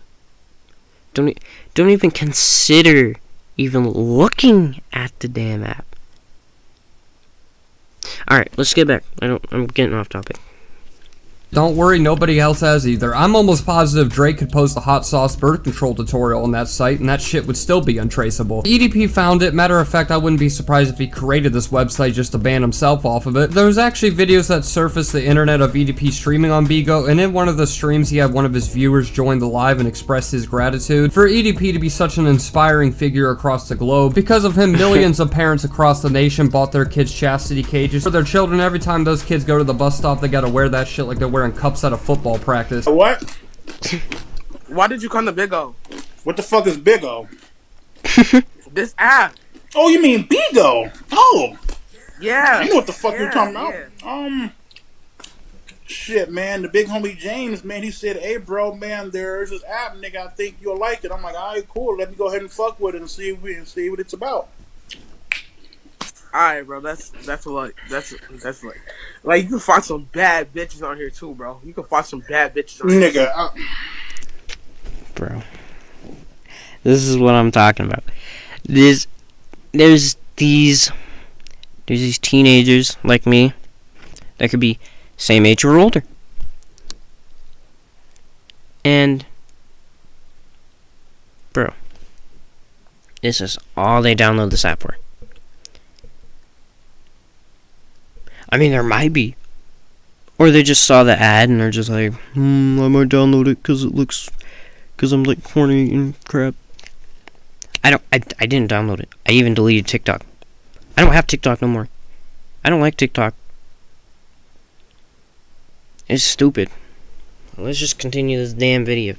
Don't even consider even looking at the damn app. Alright, let's get back. I'm getting off topic.
Don't worry, nobody else has either. I'm almost positive Drake could post a hot sauce birth control tutorial on that site and that shit would still be untraceable. EDP found it. Matter of fact, I wouldn't be surprised if he created this website just to ban himself off of it. There was actually videos that surfaced the internet of EDP streaming on Bigo, and in one of the streams he had one of his viewers join the live and express his gratitude for EDP to be such an inspiring figure across the globe. Because of him, millions of parents across the nation bought their kids chastity cages for their children. Every time those kids go to the bus stop, they gotta wear that shit like they're wearing cups at a football practice.
What?
Why did you come to Big O?
What the fuck is Big O?
This app.
Oh, you mean Bigo? Oh,
Yeah.
I know what the fuck you're talking about.
Yeah.
Shit, man. The big homie James, man, he said, "Hey, bro, man, there's this app, nigga. I think you'll like it." I'm like, "All right, cool. Let me go ahead and fuck with it and see what it's about."
Alright, bro. That's like you can find some bad bitches on here too, bro. You can find some bad bitches on here.
Nigga,
Bro. This is what I'm talking about. There's these teenagers like me that could be same age or older. And bro, this is all they download this app for. I mean, there might be. Or they just saw the ad and they're just like, I might download it because I'm like horny and crap. I didn't download it. I even deleted TikTok. I don't have TikTok no more. I don't like TikTok. It's stupid. Let's just continue this damn video.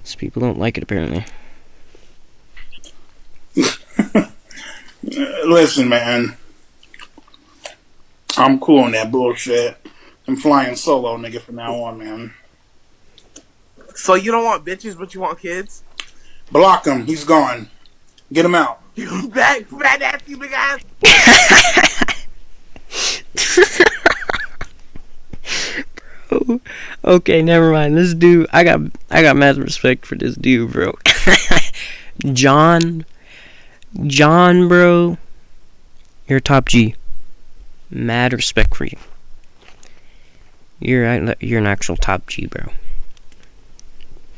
These people don't like it apparently.
listen, man. I'm cool on that bullshit. I'm flying solo, nigga, from now on, man.
So you don't want bitches, but you want kids?
Block him. He's gone. Get him out.
You fat nasty big ass.
Bro. Okay, never mind. This dude, I got mad respect for this dude, bro. John, bro, you're top G. Mad respect for you. You're an actual top G, bro.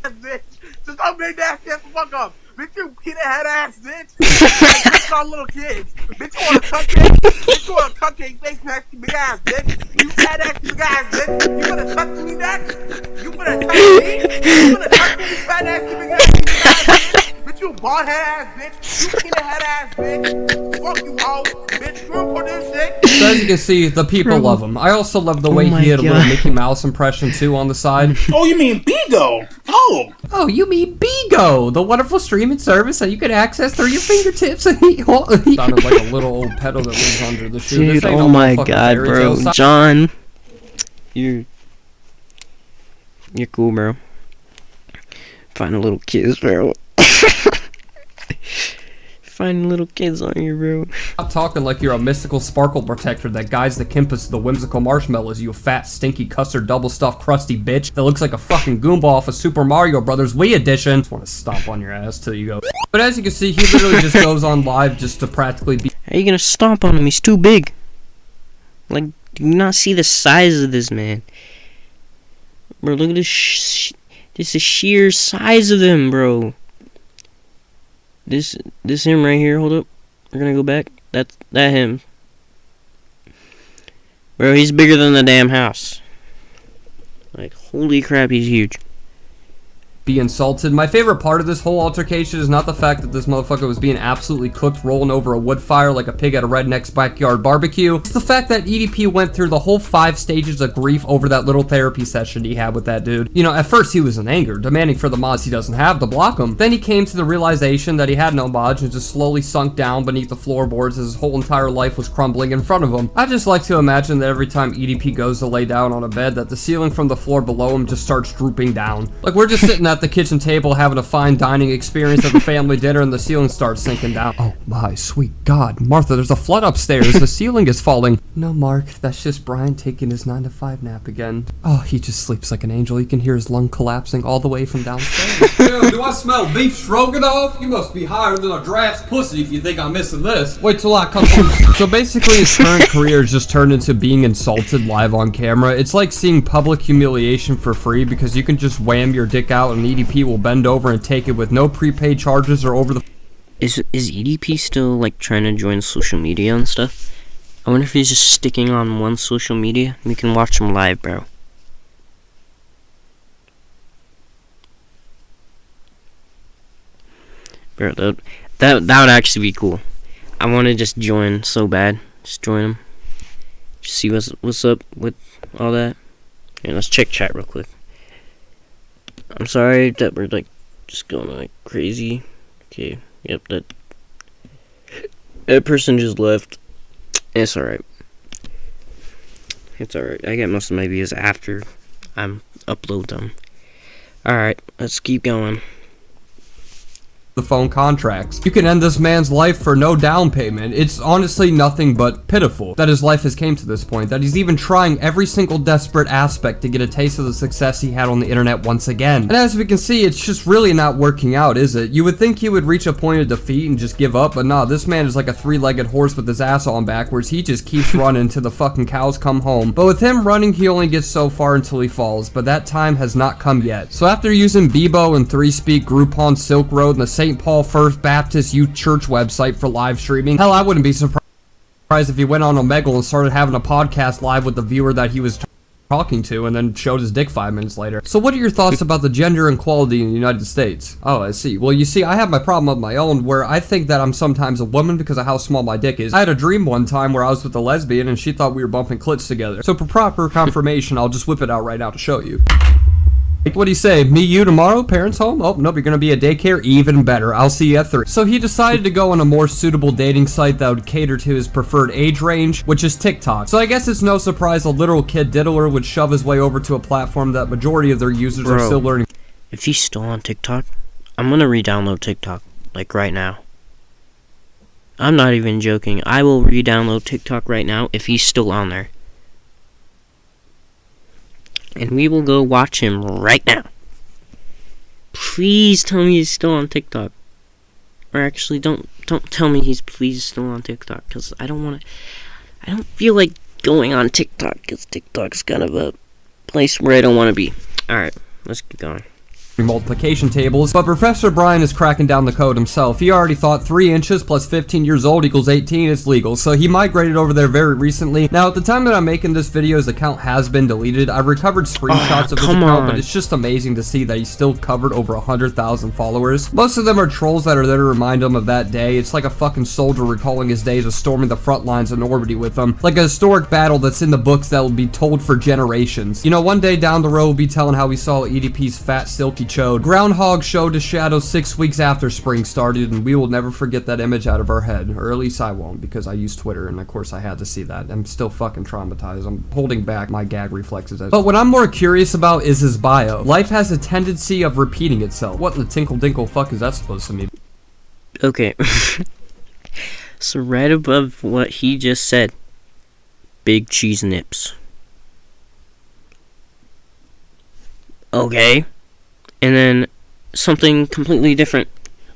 Bitch, just don't make that shit the fuck up. Bitch, you peanut head ass bitch. Bitch, all little kids. Bitch, you want a cupcake? Bitch, you want a cupcake face nasty big ass bitch. You fat ass big ass bitch. You gonna touch me next? You gonna touch me? You gonna touch me, fat ass big ass bitch? Bitch, you bald head ass bitch. You peanut head ass bitch. Fuck you, hoe. Bitch, you for this shit.
So as you can see, the people love him. I also love the way he had a little Mickey Mouse impression too on the side.
Oh, you mean Bigo?
Oh, you mean Bigo, the wonderful streaming service that you can access through your fingertips. Sounded like a little old pedo that lives under the shoe.
Dude,
This ain't
oh
no
my
motherfucking
god,
fairy
bro.
tale.
John, you're cool, bro. Finding little kids, bro. Finding little kids on you, bro.
Stop talking like you're a mystical sparkle protector that guides the Kimpus to the whimsical marshmallows, you fat, stinky, custard, double-stuffed, crusty bitch that looks like a fucking Goomba off of Super Mario Brothers Wii Edition. Just want to stomp on your ass till you go. But as you can see, he literally just goes on live just to practically be.
How are you gonna stomp on him? He's too big. Like, do you not see the size of this man? Bro, look at this. This is sheer size of him, bro. This him right here. Hold up. We're gonna go back. That him. Bro, he's bigger than the damn house. Like, holy crap, he's huge.
Be insulted. My favorite part of this whole altercation is not the fact that this motherfucker was being absolutely cooked rolling over a wood fire like a pig at a redneck's backyard barbecue. It's the fact that EDP went through the whole 5 stages of grief over that little therapy session he had with that dude. You know, at first he was in anger, demanding for the mods he doesn't have to block him. Then he came to the realization that he had no mods and just slowly sunk down beneath the floorboards as his whole entire life was crumbling in front of him. I just like to imagine that every time EDP goes to lay down on a bed that the ceiling from the floor below him just starts drooping down. Like we're just sitting at the kitchen table having a fine dining experience at the family dinner and the ceiling starts sinking down. Oh my sweet God, Martha, there's a flood upstairs. The ceiling is falling. No, Mark, that's just Brian taking his 9 to 5 nap again. Oh, he just sleeps like an angel. You can hear his lung collapsing all the way from downstairs. Dude, do I smell beef stroganoff? You must be higher than a draft's pussy if you think I'm missing this. Wait till I come home. So basically his current career has just turned into being insulted live on camera. It's like seeing public humiliation for free because you can just wham your dick out and EDP will bend over and take it with no prepaid charges or over the.
Is EDP still like trying to join social media and stuff? I wonder if he's just sticking on one social media. We can watch him live, bro. Bro, that would actually be cool. I want to just join so bad. Just join him. Just see what's up with all that. Yeah, let's check chat real quick. I'm sorry that we're like just going like crazy. Okay, yep, that person just left. It's alright. It's alright. I get most of my videos after I'm upload them. Alright, let's keep going.
The phone contracts. You can end this man's life for no down payment. It's honestly nothing but pitiful that his life has came to this point, that he's even trying every single desperate aspect to get a taste of the success he had on the internet once again. And as we can see, it's just really not working out, is it? You would think he would reach a point of defeat and just give up, but nah, this man is like a three-legged horse with his ass on backwards. He just keeps running till the fucking cows come home. But with him running, he only gets so far until he falls, but that time has not come yet. So after using Bebo and 3Speak, Groupon, Silk Road, and the St. Paul First Baptist Youth Church website for live streaming. Hell, I wouldn't be surprised if he went on Omegle and started having a podcast live with the viewer that he was talking to and then showed his dick 5 minutes later. So what are your thoughts about the gender inequality in the United States? Oh, I see. Well, you see, I have my problem of my own where I think that I'm sometimes a woman because of how small my dick is. I had a dream one time where I was with a lesbian and she thought we were bumping clits together. So for proper confirmation, I'll just whip it out right now to show you. What do you say? Me, you tomorrow? Parents home? Oh, nope, you're gonna be at daycare? Even better. I'll see you at 3. So he decided to go on a more suitable dating site that would cater to his preferred age range, which is TikTok. So I guess it's no surprise a literal kid diddler would shove his way over to a platform that majority of their users are still learning.
If he's still on TikTok, I'm gonna re-download TikTok, like right now. I'm not even joking. I will re-download TikTok right now if he's still on there. And we will go watch him right now. Please tell me he's still on TikTok. Or actually, don't tell me he's please still on TikTok, because I don't feel like going on TikTok, because TikTok's kind of a place where I don't want to be. Alright, let's keep going.
Multiplication tables, but Professor Brian is cracking down the code himself. He already thought 3 inches plus 15 years old equals 18 is legal, so he migrated over there very recently. Now, at the time that I'm making this video, his account has been deleted. I've recovered screenshots of his account, but it's just amazing to see that he's still covered over 100,000 followers. Most of them are trolls that are there to remind him of that day. It's like a fucking soldier recalling his days of storming the front lines in Normandy with them, like a historic battle that's in the books that will be told for generations. You know, one day down the road we'll be telling how we saw EDP's fat, silky chode. Groundhog showed his shadow 6 weeks after spring started, and we will never forget that image out of our head. Or at least I won't, because I use Twitter, and of course I had to see that. I'm still fucking traumatized. I'm holding back my gag reflexes. But what I'm more curious about is his bio. Life has a tendency of repeating itself. What in the tinkle dinkle fuck is that supposed to mean?
Okay. So right above what he just said, big cheese nips. Okay. And then something completely different.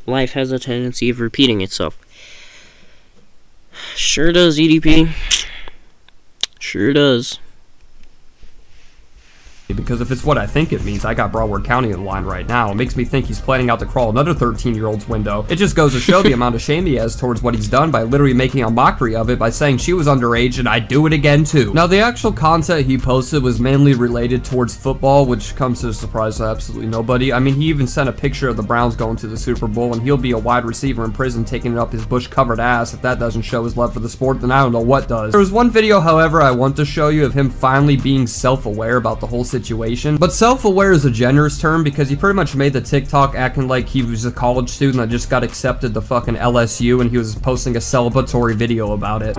Life has a tendency of repeating itself. Sure does, EDP. Sure does.
Because if it's what I think it means, I got Broward County in line right now. It makes me think he's planning out to crawl another 13-year-old's window. It just goes to show the amount of shame he has towards what he's done by literally making a mockery of it by saying she was underage and I'd do it again too. Now, the actual content he posted was mainly related towards football, which comes to a surprise to absolutely nobody. I mean, he even sent a picture of the Browns going to the Super Bowl, and he'll be a wide receiver in prison taking it up his bush-covered ass. If that doesn't show his love for the sport, then I don't know what does. There was one video, however, I want to show you of him finally being self-aware about the whole situation. But self-aware is a generous term because he pretty much made the TikTok acting like he was a college student that just got accepted to fucking LSU, and he was posting a celebratory video about it.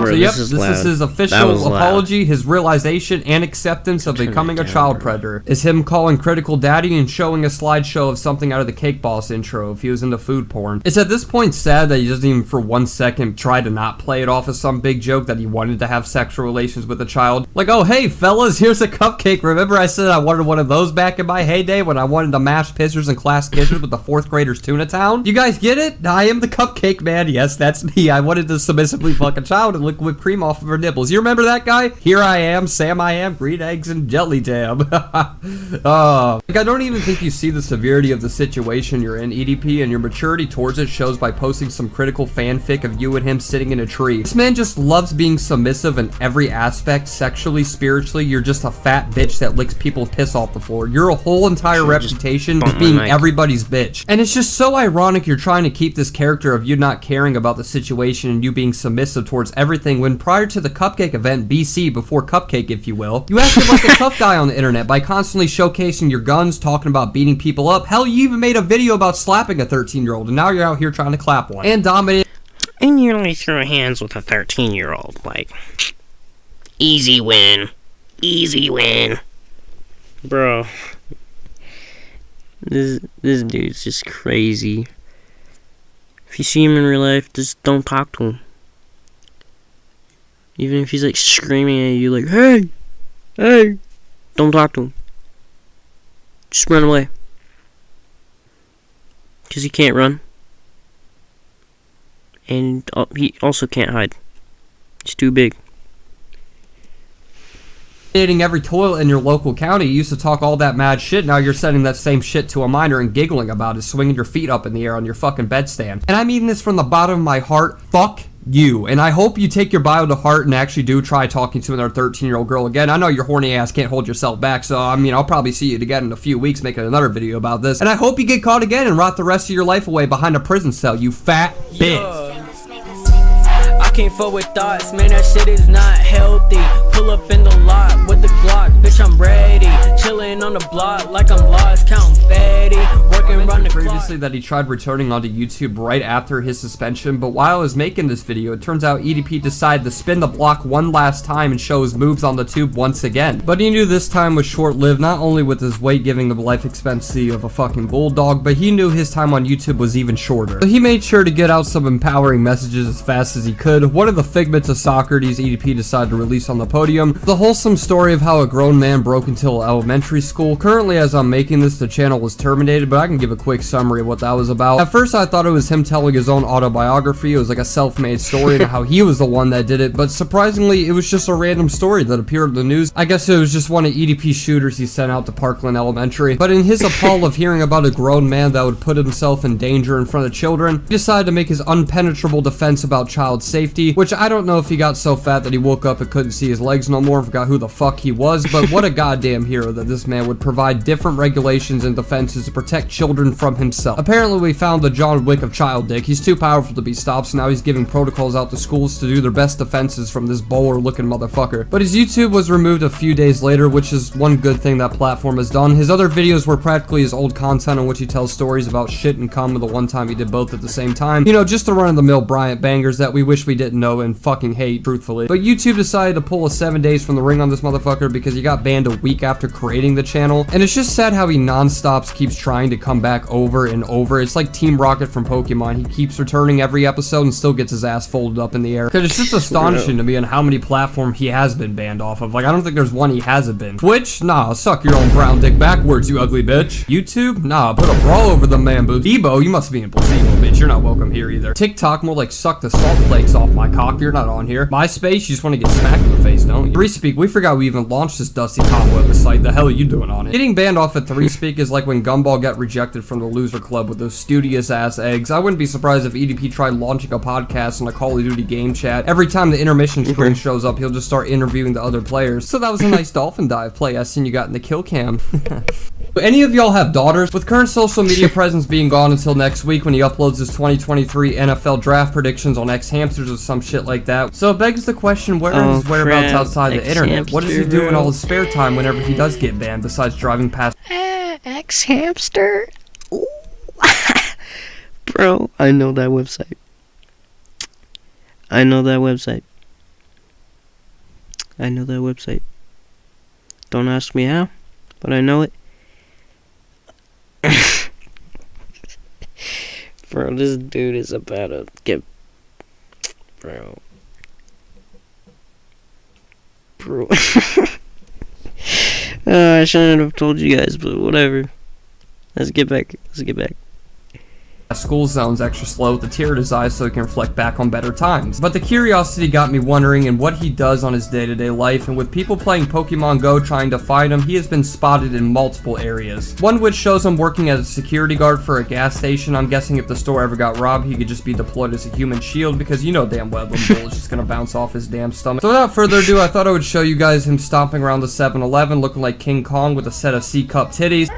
So yep, this is his official apology, his realization and acceptance of becoming a child predator. Is him calling critical daddy and showing a slideshow of something out of the Cake Boss intro if he was into food porn. It's at this point sad that he doesn't even for 1 second try to not play it off as some big joke that he wanted to have sexual relations with a child. Like, oh hey fellas, here's a cupcake. Remember I said I wanted one of those back in my heyday when I wanted to mash pissers and class kissers with the 4th graders tuna town? You guys get it? I am the cupcake man. Yes, that's me. I wanted to submissively fuck a child, and look lick whipped cream off of her nipples. You remember that guy? Here I am, Sam I am, green eggs and jelly jam. Like, I don't even think you see the severity of the situation you're in, EDP, and your maturity towards it shows by posting some critical fanfic of you and him sitting in a tree. This man just loves being submissive in every aspect, sexually, spiritually. You're just a fat bitch that licks people's piss off the floor. Your whole entire reputation is being everybody's bitch. And it's just so ironic you're trying to keep this character of you not caring about the situation and you being submissive towards everything when prior to the Cupcake event, BC, before Cupcake if you will, you acted like a tough guy on the internet by constantly showcasing your guns, talking about beating people up. Hell, you even made a video about slapping a 13-year-old, and now you're out here trying to clap one. And dominate.
I nearly threw hands with a 13-year-old. Like, easy win. Easy win. Bro. This dude's just crazy. If you see him in real life, just don't talk to him. Even if he's like screaming at you like, hey, hey, don't talk to him. Just run away. Because he can't run. And he also can't hide. He's too big.
Every toilet in your local county. You used to talk all that mad shit. Now you're sending that same shit to a minor and giggling about it, swinging your feet up in the air on your fucking bedstand. And I mean this from the bottom of my heart. Fuck you. And I hope you take your bio to heart and actually do try talking to another 13-year-old girl again. I know your horny ass can't hold yourself back, so I mean, I'll probably see you again in a few weeks making another video about this. And I hope you get caught again and rot the rest of your life away behind a prison cell, you fat bitch.
I can't fuck with thoughts, man, that shit is not healthy. Pull up in the lot with the Glock, bitch, I'm ready. Chilling on the block like I'm lost, counting fatty. Working around the
previously that he tried returning onto YouTube right after his suspension, but while I was making this video, it turns out EDP decided to spin the block one last time and show his moves on the tube once again. But he knew this time was short-lived, not only with his weight giving the life expectancy of a fucking bulldog, but he knew his time on YouTube was even shorter. So he made sure to get out some empowering messages as fast as he could. One of the figments of Socrates EDP decided to release on the podium, the wholesome story of how a grown man broke into elementary school. Currently, as I'm making this, the channel was terminated, but I can give a quick summary of what that was about. At first, I thought it was him telling his own autobiography. It was like a self-made story and how he was the one that did it, but surprisingly, it was just a random story that appeared in the news. I guess it was just one of EDP's shooters he sent out to Parkland Elementary. But in his appall of hearing about a grown man that would put himself in danger in front of children, he decided to make his unpenetrable defense about child safety, which I don't know if he got so fat that he woke up and couldn't see his legs no more and forgot who the fuck he was, but what a goddamn hero that this man would provide different regulations and defenses to protect children from himself. Apparently we found the John Wick of child dick. He's too powerful to be stopped, so now he's giving protocols out to schools to do their best defenses from this bowler looking motherfucker. But his YouTube was removed a few days later, which is one good thing that platform has done. His other videos were practically his old content in which he tells stories about shit and cum, the one time he did both at the same time. You know, just the run-of-the-mill Bryant bangers that we wish we didn't know and fucking hate, truthfully. But YouTube decided to pull a 7 days from the ring on this motherfucker because he got banned a week after creating the channel. And it's just sad how he non-stops keeps trying to come back over and over. It's like Team Rocket from Pokemon. He keeps returning every episode and still gets his ass folded up in the air. Because it's just astonishing to me on how many platforms he has been banned off of. Like, I don't think there's one he hasn't been. Twitch? Nah, suck your own brown dick backwards, you ugly bitch. YouTube? Nah, put a bra over the man boobs. Debo, you must be in placebo, bitch. You're not welcome here either. TikTok? More like suck the salt flakes off my cock. You're not on here. MySpace? You just want to get smacked in the face, don't you? 3Speak? We forgot we even launched this dusty cobweb site. The hell are you doing on it? Getting banned off at 3Speak is like when Gumball got rejected from the loser club with those studious ass eggs. I wouldn't be surprised if EDP tried launching a podcast on a Call of Duty game chat. Every time the intermission screen shows up, he'll just start interviewing the other players. So that was a nice dolphin dive play I seen you got in the kill cam. Any of y'all have daughters? With current social media presence being gone until next week when he uploads his 2023 NFL draft predictions on X Hamsters or some shit like that. So it begs the question, where are his whereabouts outside the internet? What does he do in all his spare time whenever he does get banned besides driving past
X Hamster? Bro, I know that website. I know that website. I know that website. Don't ask me how, but I know it. Bro, this dude is about to get... Bro. I shouldn't have told you guys, but whatever. Let's get back.
School zone's extra slow with the tear in his eyes so he can reflect back on better times. But the curiosity got me wondering in what he does on his day-to-day life, and with people playing Pokemon Go trying to find him, he has been spotted in multiple areas. One which shows him working as a security guard for a gas station. I'm guessing if the store ever got robbed, he could just be deployed as a human shield, because you know damn well the bullet's just gonna bounce off his damn stomach. So without further ado, I thought I would show you guys him stomping around the 7-Eleven looking like King Kong with a set of C-cup titties.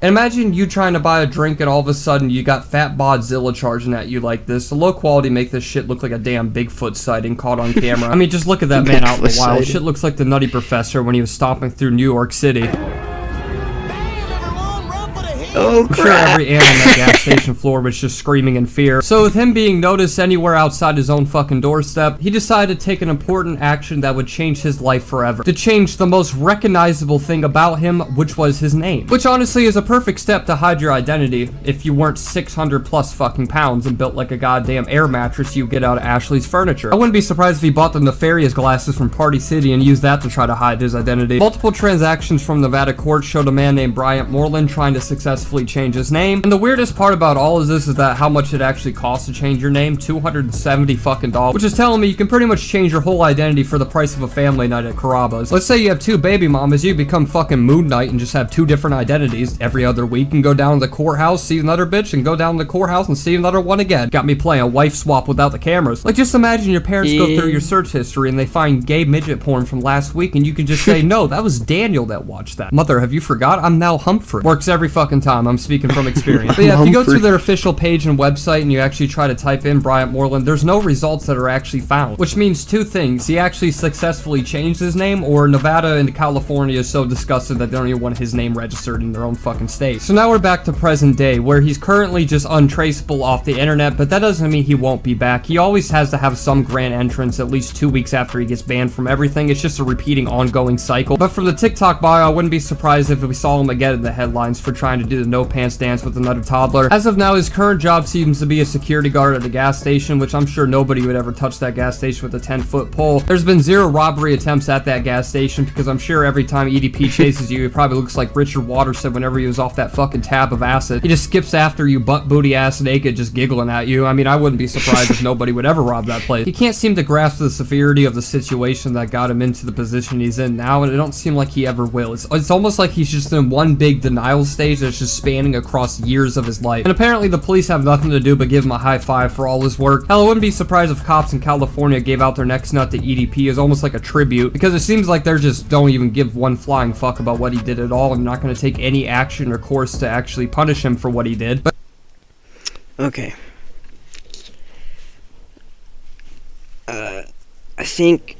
And imagine you trying to buy a drink and all of a sudden you got Fat Bodzilla charging at you like this. The low quality make this shit look like a damn Bigfoot sighting caught on camera. I mean, just look at that man out in the wild. Shit looks like the Nutty Professor when he was stomping through New York City.
Oh,
I'm sure every animal on that gas station floor was just screaming in fear. So with him being noticed anywhere outside his own fucking doorstep, he decided to take an important action that would change his life forever. To change the most recognizable thing about him, which was his name. Which honestly is a perfect step to hide your identity if you weren't 600 plus fucking pounds and built like a goddamn air mattress you get out of Ashley's furniture. I wouldn't be surprised if he bought the nefarious glasses from Party City and used that to try to hide his identity. Multiple transactions from Nevada court showed a man named Bryant Moreland trying to successfully change his name. And the weirdest part about all of this is that how much it actually costs to change your name, $270 fucking dollars, which is telling me you can pretty much change your whole identity for the price of a family night at Carrabba's. Let's say you have 2 baby mamas, you become fucking Moon Knight and just have 2 different identities every other week and go down to the courthouse, see another bitch, and go down to the courthouse and see another one again. Got me playing a wife swap without the cameras. Like, just imagine your parents go through your search history and they find gay midget porn from last week and you can just say, no, that was Daniel that watched that. Mother, have you forgot? I'm now Humphrey. Works every fucking time. I'm speaking from experience. But yeah, if you go to their official page and website and you actually try to type in Bryant Moreland, there's no results that are actually found. Which means 2 things. He actually successfully changed his name, or Nevada and California is so disgusted that they don't even want his name registered in their own fucking state. So now we're back to present day, where he's currently just untraceable off the internet, but that doesn't mean he won't be back. He always has to have some grand entrance at least 2 weeks after he gets banned from everything. It's just a repeating ongoing cycle. But from the TikTok bio, I wouldn't be surprised if we saw him again in the headlines for trying to do the no pants dance with another toddler. As of now, his current job seems to be a security guard at a gas station, which I'm sure nobody would ever touch that gas station with a 10-foot pole. There's been 0 robbery attempts at that gas station because I'm sure every time EDP chases you, it probably looks like Richard Waterson whenever he was off that fucking tab of acid. He just skips after you, butt booty ass naked, just giggling at you. I mean, I wouldn't be surprised if nobody would ever rob that place. He can't seem to grasp the severity of the situation that got him into the position he's in now, and it don't seem like he ever will. It's almost like he's just in one big denial stage that's just spanning across years of his life. And apparently the police have nothing to do but give him a high five for all his work. Hell, I wouldn't be surprised if cops in California gave out their next nut to EDP as almost like a tribute, because it seems like they're just don't even give one flying fuck about what he did at all and not going to take any action or course to actually punish him for what he did. But
okay. I think...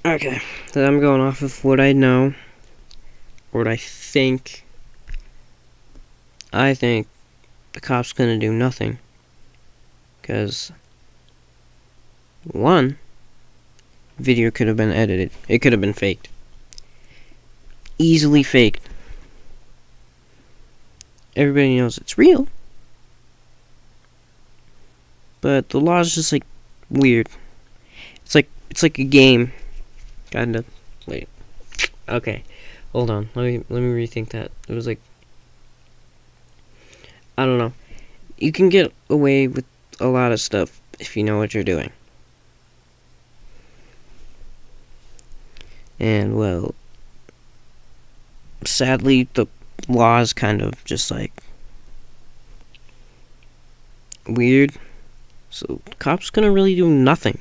Okay, so I'm going off of what I know, or what I think. I think the cop's gonna do nothing. Because, 1, video could have been edited. It could have been faked. Easily faked. Everybody knows it's real. But the law is just like weird. It's like a game. Kinda. Wait. Okay. Hold on. Let me rethink that. It was like, I don't know. You can get away with a lot of stuff if you know what you're doing. And, well, sadly, the law is kind of just like weird. So, cops gonna really do nothing.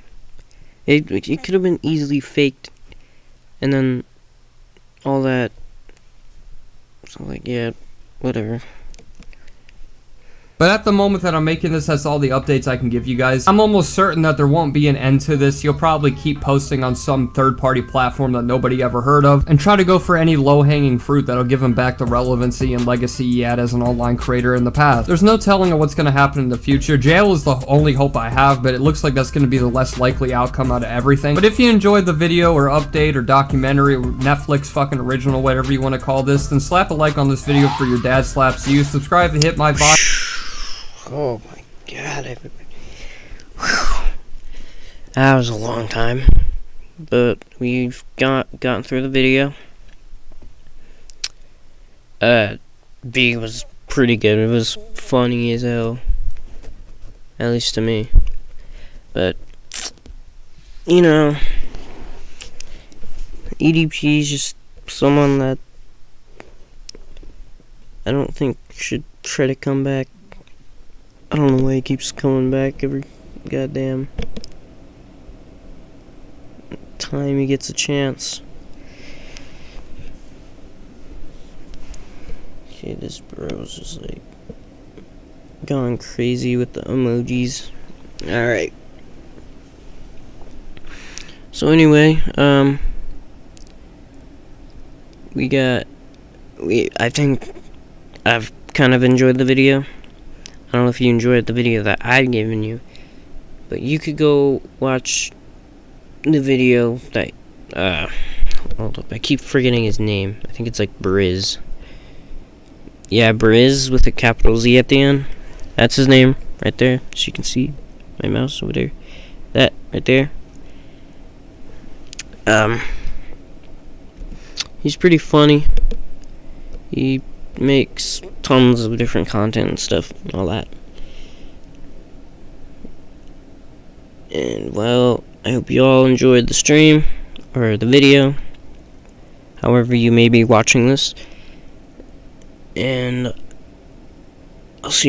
It could have been easily faked. And then all that. So, like, yeah, whatever.
But at the moment that I'm making this, that's all the updates I can give you guys. I'm almost certain that there won't be an end to this. You'll probably keep posting on some third-party platform that nobody ever heard of, and try to go for any low-hanging fruit that'll give him back the relevancy and legacy he had as an online creator in the past. There's no telling what's going to happen in the future. Jail is the only hope I have, but it looks like that's going to be the less likely outcome out of everything. But if you enjoyed the video or update or documentary or Netflix fucking original, whatever you want to call this, then slap a like on this video for your dad slaps you. Subscribe to hit my bot.
Oh my god, everybody. That was a long time. But we've gotten through the video. B was pretty good. It was funny as hell. At least to me. But, you know, EDP is just someone that I don't think should try to come back. I don't know why he keeps coming back every goddamn time he gets a chance. Okay, this bro's just like going crazy with the emojis. Alright. So anyway, I think I've kind of enjoyed the video. I don't know if you enjoyed the video that I'd given you, but you could go watch the video that, hold up, I keep forgetting his name. I think it's like Briz. Yeah, Briz with a capital Z at the end. That's his name, right there. As you can see, my mouse over there. That, right there. He's pretty funny. He makes tons of different content and stuff and all that. And well, I hope you all enjoyed the stream or the video, however you may be watching this, and I'll see you